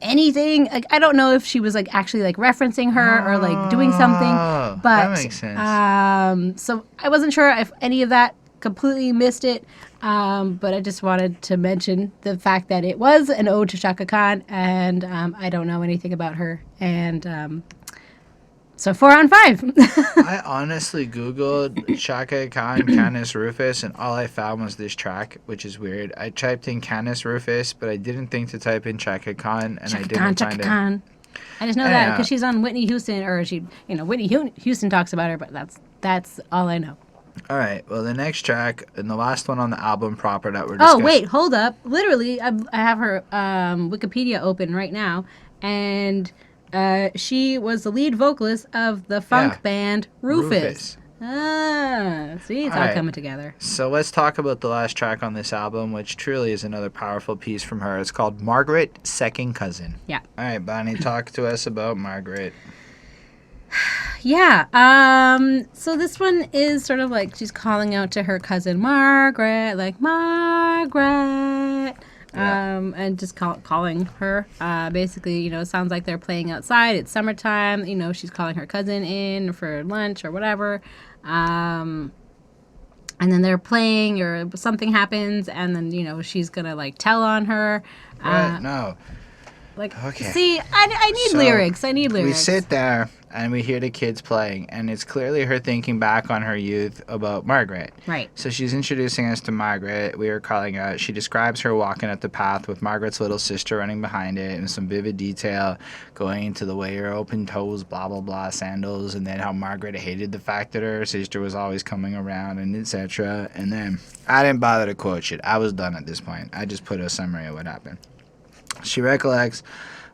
anything. Like I don't know if she was like actually like referencing her or like doing something. But that makes sense. So I wasn't sure if any of that, completely missed it. But I just wanted to mention the fact that it was an ode to Chaka Kahn, and I don't know anything about her. And so 4 on 5. I honestly Googled Chaka Kahn, Canis, Rufus, and all I found was this track, which is weird. I typed in Canis, Rufus, but I didn't think to type in Chaka Kahn, and I didn't find it. I just know that because she's on Whitney Houston, or Whitney Houston talks about her, but that's all I know. All right. Well, the next track and the last one on the album proper that we're discussing. Oh, wait, hold up. Literally, I have her Wikipedia open right now, and she was the lead vocalist of the funk band Rufus. See, it's all coming together. So let's talk about the last track on this album, which truly is another powerful piece from her. It's called Margaret, Second Cousin. Yeah. All right, Bonnie, talk to us about Margaret. Yeah. So this one is sort of like she's calling out to her cousin Margaret, like Margaret. And just calling her. Basically, it sounds like they're playing outside. It's summertime. She's calling her cousin in for lunch or whatever. And then they're playing or something happens, and then, she's going to, like, tell on her. What? No. Like, okay. See, I need lyrics. I need lyrics. We sit there and we hear the kids playing, and it's clearly her thinking back on her youth about Margaret. Right. So she's introducing us to Margaret. We are calling out. She describes her walking up the path with Margaret's little sister running behind it, in some vivid detail, going into the way her open toes, blah, blah, blah, sandals, and then how Margaret hated the fact that her sister was always coming around, and etc. And then I didn't bother to quote shit. I was done at this point. I just put a summary of what happened. She recollects,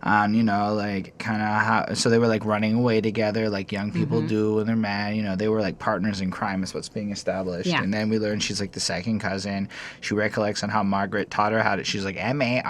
like kind of how, so they were like running away together like young people do when they're mad. They were like partners in crime is what's being established. Yeah. And then we learn she's like the second cousin. She recollects on how Margaret taught her how to, she's like Margaret.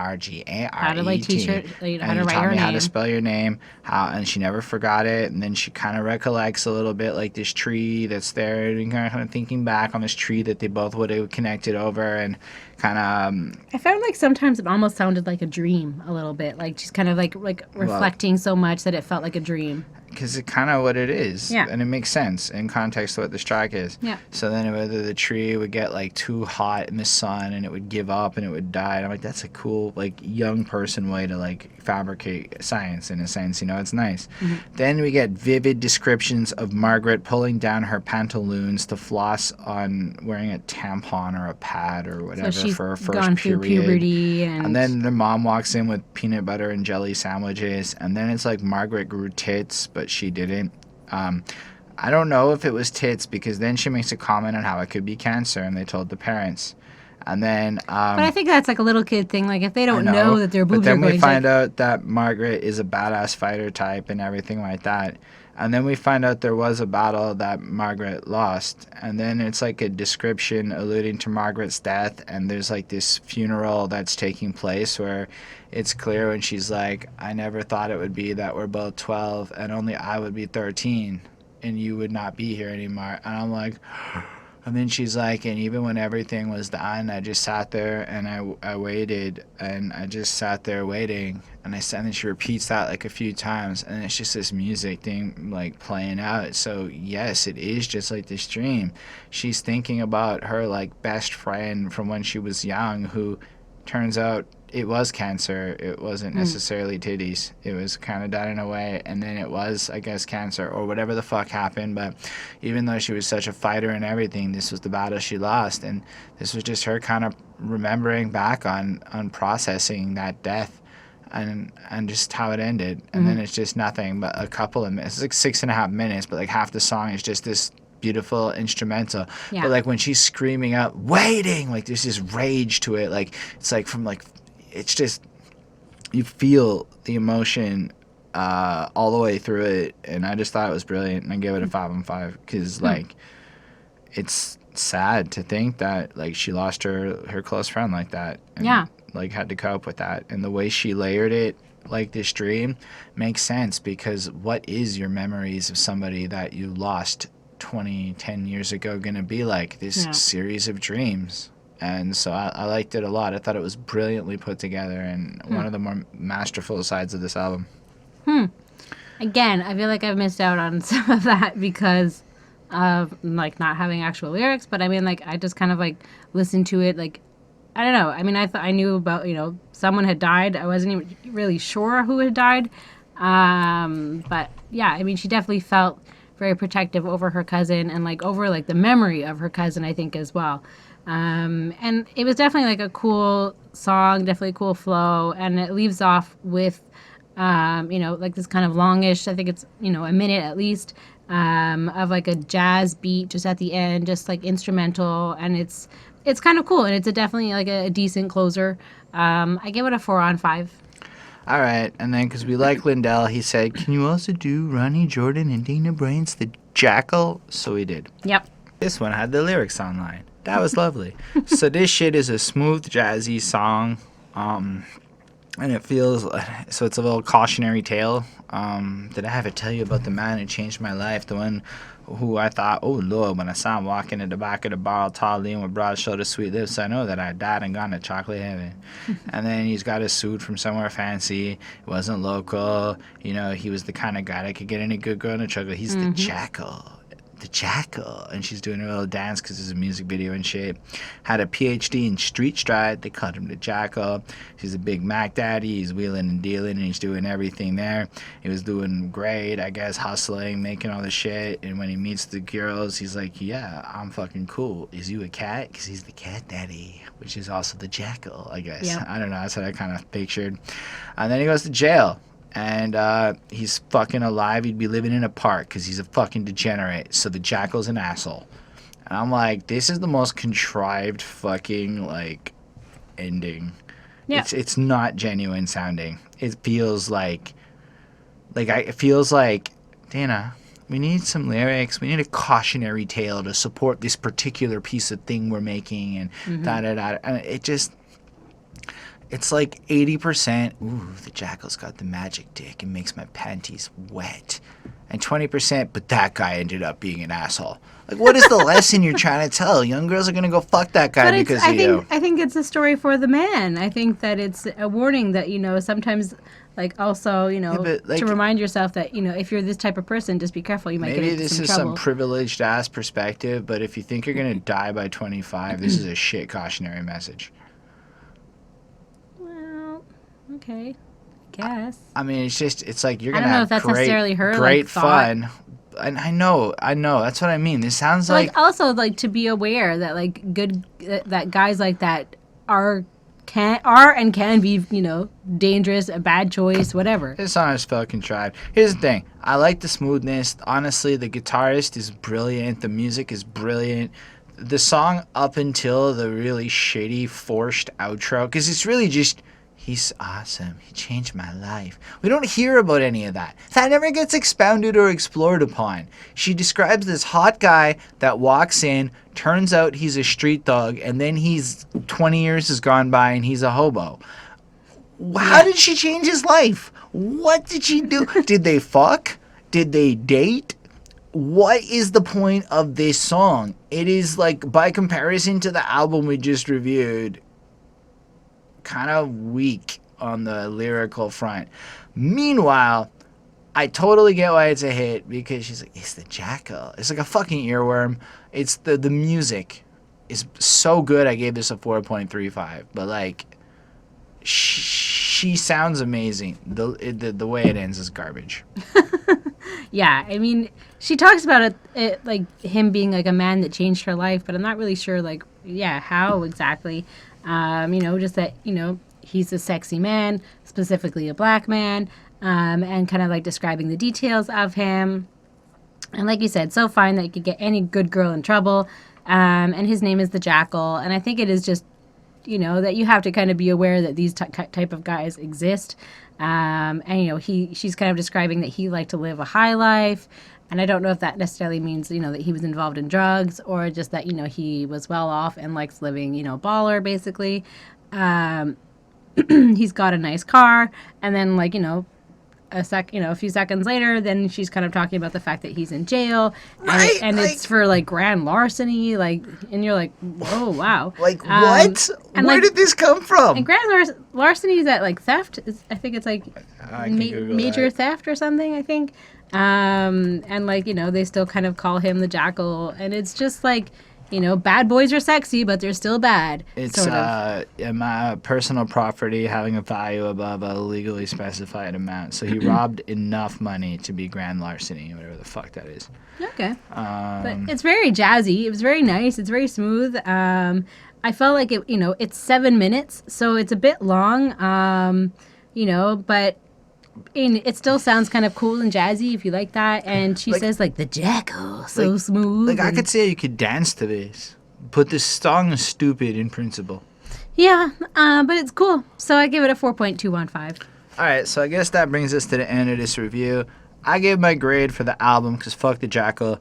How to like teach her how to write her name. How to spell your name. And she never forgot it. And then she kind of recollects a little bit like this tree that's there, and kind of thinking back on this tree that they both would have connected over, and kind of I found like sometimes it almost sounded like a dream a little bit, like she's kind of like reflecting so much that it felt like a dream. Because it's kind of what it is. Yeah. And it makes sense in context to what this track is. Yeah. So then whether the tree would get like too hot in the sun and it would give up and it would die. And I'm like, that's a cool like young person way to like fabricate science in a sense. It's nice. Mm-hmm. Then we get vivid descriptions of Margaret pulling down her pantaloons to floss on wearing a tampon or a pad or whatever for her first gone period. Through puberty and then their mom walks in with peanut butter and jelly sandwiches. And then it's like Margaret grew tits, but she didn't. I don't know if it was tits, because then she makes a comment on how it could be cancer, and they told the parents. And then but I think that's like a little kid thing, like if they don't know that their boobs are going to... But then we find out that Margaret is a badass fighter type and everything like that. And then we find out there was a battle that Margaret lost. And then it's like a description alluding to Margaret's death, and there's like this funeral that's taking place where it's clear when she's like, I never thought it would be that we're both 12 and only I would be 13 and you would not be here anymore. And I'm like, And then she's like, and even when everything was done, I just sat there and I waited, and I just sat there waiting. And then she repeats that like a few times, and it's just this music thing like playing out. So yes, it is just like this dream. She's thinking about her like best friend from when she was young, who turns out it was cancer. It wasn't necessarily titties. It was kind of done in a way, and then it was, I guess, cancer or whatever the fuck happened. But even though she was such a fighter and everything, this was the battle she lost, and this was just her kind of remembering back on processing that death, and just how it ended. And then it's just nothing but a couple of minutes. It's like 6.5 minutes, but like half the song is just this beautiful instrumental. But like when she's screaming out waiting, like there's this rage to it. Like it's like from like, it's just, you feel the emotion all the way through it, and I just thought it was brilliant, and I gave it a 5 on 5 because like it's sad to think that like she lost her close friend like that, and like had to cope with that, and the way she layered it like this dream makes sense, because what is your memories of somebody that you lost 10 years ago gonna be like? This series of dreams. And so I liked it a lot. I thought it was brilliantly put together, and one of the more masterful sides of this album. Again, I feel like I've missed out on some of that because of like not having actual lyrics. But I mean, like I just kind of like listened to it. Like I don't know. I mean, I knew about, you know, someone had died. I wasn't even really sure who had died. But yeah, I mean, she definitely felt very protective over her cousin, and like over like the memory of her cousin, I think, as well. And it was definitely like a cool song, definitely a cool flow, and it leaves off with, you know, like this kind of longish, I think it's, you know, a minute at least, of like a jazz beat just at the end, just like instrumental, and it's kind of cool, and it's definitely like a decent closer. I give it a 4 on 5. All right, and then because we like Lindell, he said, "Can you also do Ronnie Jordan and Dana Bryant's The Jackal?" So we did. Yep. This one had the lyrics online. That was lovely. So this shit is a smooth, jazzy song, and it feels, so it's a little cautionary tale. Did I have to tell you about the man who changed my life? The one who I thought, oh Lord, when I saw him walking at the back of the bar, tall, lean, with broad shoulders, sweet lips, I know that I died and gone to chocolate heaven. And then he's got a suit from somewhere fancy. It wasn't local. You know, he was the kind of guy that could get any good girl in a chocolate. He's the Jackal. The Jackal, and she's doing a little dance because it's a music video and shit. Had a PhD in street stride. They called him the Jackal. He's a big Mac daddy. He's wheeling and dealing, and he's doing everything there. He was doing great, I guess, hustling, making all the shit. And when he meets the girls, he's like, "Yeah, I'm fucking cool. Is you a cat?" Because he's the cat daddy, which is also the Jackal, I guess. Yep. I don't know. That's what I kind of pictured. And then he goes to jail. And he's fucking alive. He'd be living in a park because he's a fucking degenerate. So the Jackal's an asshole. And I'm like, this is the most contrived fucking, like, ending. Yeah. It's not genuine sounding. It feels like it feels like, Dana, we need some lyrics. We need a cautionary tale to support this particular piece of thing we're making. And da-da-da. And it just... It's like 80%, ooh, the Jackal's got the magic dick and makes my panties wet. And 20%, but that guy ended up being an asshole. Like, what is the lesson you're trying to tell? Young girls are going to go fuck that guy because of you. I think it's a story for the man. I think that it's a warning that, you know, sometimes, like, also, you know, like, to remind yourself that, you know, if you're this type of person, just be careful. You might get into some trouble. Maybe this is some privileged-ass perspective, but if you think you're going to die by 25, this is a shit cautionary message. Okay, I guess. I mean, it's like you're gonna have if that's necessarily her, great like, fun. And I know. That's what I mean. This sounds like also like to be aware that like that guys like that can be, you know, dangerous, a bad choice, whatever. This song is felt contrived. Here's the thing. I like the smoothness. Honestly, the guitarist is brilliant. The music is brilliant. The song up until the really shitty forced outro, because it's really just. He's awesome. He changed my life. We don't hear about any of that. That never gets expounded or explored upon. She describes this hot guy that walks in, turns out he's a street thug, and then 20 years has gone by and he's a hobo. How did she change his life? What did she do? Did they fuck? Did they date? what is the point of this song? It is like, by comparison to the album we just reviewed, kind of weak on the lyrical front. Meanwhile, I totally get why it's a hit, because she's like, it's the Jackal. It's like a fucking earworm. It's the music is so good. I gave this a 4.35, but like, she sounds amazing. The way it ends is garbage. Yeah, I mean, she talks about it like him being like a man that changed her life, but I'm not really sure, like, how exactly. Just that, he's a sexy man, specifically a black man, and kind of like describing the details of him. And like you said, so fine that you could get any good girl in trouble. And his name is the Jackal. And I think it is just, that you have to kind of be aware that these type of guys exist. She's kind of describing that he liked to live a high life. And I don't know if that necessarily means, that he was involved in drugs, or just that, he was well off and likes living, baller, basically. He's got a nice car. And then, like, a few seconds later, then she's kind of talking about the fact that he's in jail, and it's for like grand larceny, like, and you're like, whoa, wow, like, what? And where did this come from? And grand larceny is that like theft? I think it's like major theft or something, I think. And like, they still kind of call him the Jackal, and it's just like, bad boys are sexy, but they're still bad. It's my personal property having a value above a legally specified amount. So he robbed enough money to be grand larceny, whatever the fuck that is. Okay. But it's very jazzy. It was very nice. It's very smooth. I felt like it's 7 minutes, so it's a bit long. But it still sounds kind of cool and jazzy if you like that. And she says, like, the Jackal, so smooth. Like, I could say you could dance to this, but this song is stupid in principle. Yeah, but it's cool. So I give it a 4.215. All right, so I guess that brings us to the end of this review. I gave my grade for the album, because fuck the Jackal.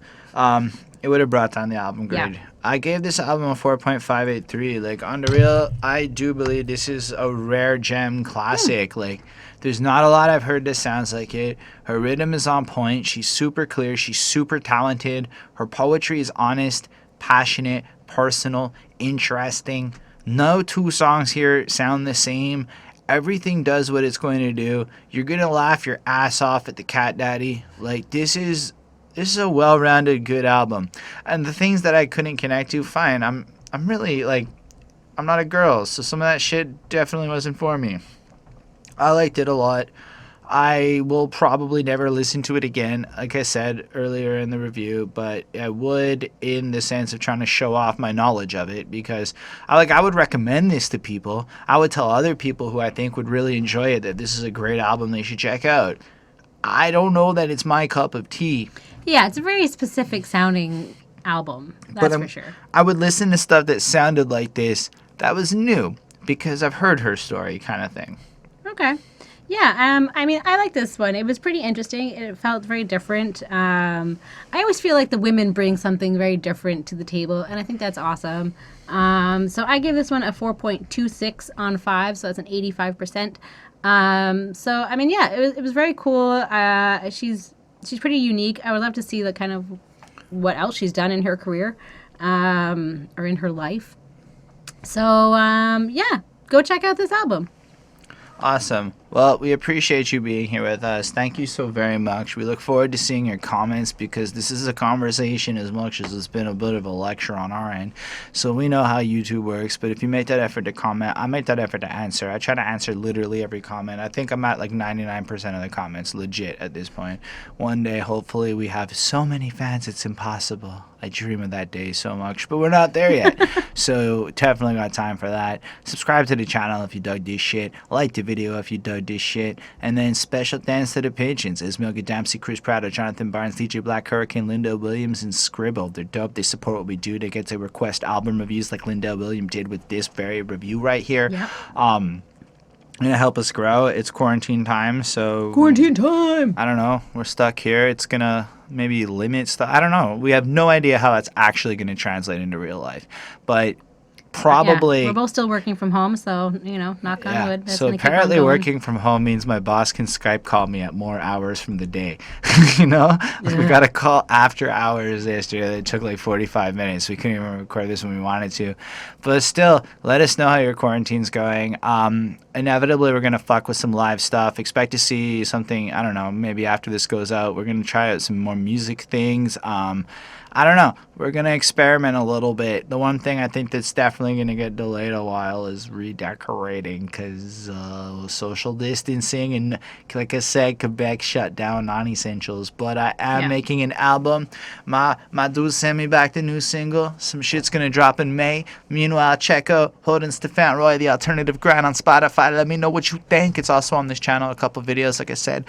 It would have brought down the album grade. Yeah. I gave this album a 4.583. Like, on the real, I do believe this is a rare gem classic. Like, there's not a lot I've heard that sounds like it. Her rhythm is on point. She's super clear. She's super talented. Her poetry is honest, passionate, personal, interesting. No two songs here sound the same. Everything does what it's going to do. You're going to laugh your ass off at the Cat Daddy. Like, this is a well-rounded, good album. And the things that I couldn't connect to, fine. I'm really, like, I'm not a girl, so some of that shit definitely wasn't for me. I liked it a lot. I will probably never listen to it again, like I said earlier in the review, but I would, in the sense of trying to show off my knowledge of it, because I would recommend this to people. I would tell other people who I think would really enjoy it that this is a great album they should check out. I don't know that it's my cup of tea. Yeah, it's a very specific sounding album, that's for sure. I would listen to stuff that sounded like this that was new, because I've heard her story, kind of thing. Okay. Yeah, I mean, I like this one. It was pretty interesting. It felt very different. I always feel like the women bring something very different to the table, and I think that's awesome. So I give this one a 4.26 on 5, so that's an 85%. So, I mean, yeah, it was very cool. She's pretty unique. I would love to see the kind of what else she's done in her career, or in her life. So, yeah, go check out this album. Awesome. Well, we appreciate you being here with us. Thank you so very much. We look forward to seeing your comments, because this is a conversation as much as it's been a bit of a lecture on our end. So we know how YouTube works, but if you make that effort to comment, I make that effort to answer. I try to answer literally every comment. I think I'm at like 99% of the comments legit at this point. One day, hopefully, we have so many fans it's impossible. I dream of that day so much, but we're not there yet. So definitely got time for that. Subscribe to the channel if you dug this shit. Like the video if you dug this shit. And then special thanks to the patrons: Ismail Gadamsi, Chris Prado, Jonathan Barnes, DJ Black, Hurricane, Linda Williams, and Scribble. They're dope. They support what we do. They get to request album reviews like Linda Williams did with this very review right here. Yep. Gonna help us grow. It's quarantine time, so quarantine time. I don't know. We're stuck here. It's gonna maybe limit stuff. I don't know. We have no idea how that's actually gonna translate into real life. But probably. Yeah, we're both still working from home, so, knock on wood. That's So gonna keep on apparently going. working from home means my boss can Skype call me at more hours from the day. We got a call after hours yesterday that took like 45 minutes. We couldn't even record this when we wanted to. But still, let us know how your quarantine's going. Inevitably, we're going to fuck with some live stuff. Expect to see something, I don't know, maybe after this goes out. We're going to try out some more music things. I don't know. We're going to experiment a little bit. The one thing I think that's definitely going to get delayed a while is redecorating because social distancing. And like I said, Quebec shut down non-essentials. But I am making an album. My dude sent me back the new single. Some shit's going to drop in May. Meanwhile, Chaka, Holden, Stefan Roy, The Alternative Grind on Spotify. Let me know what you think. It's also on this channel. A couple videos, like I said.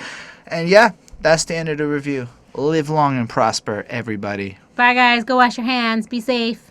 And yeah, that's the end of the review. Live long and prosper, everybody. Bye, guys. Go wash your hands. Be safe.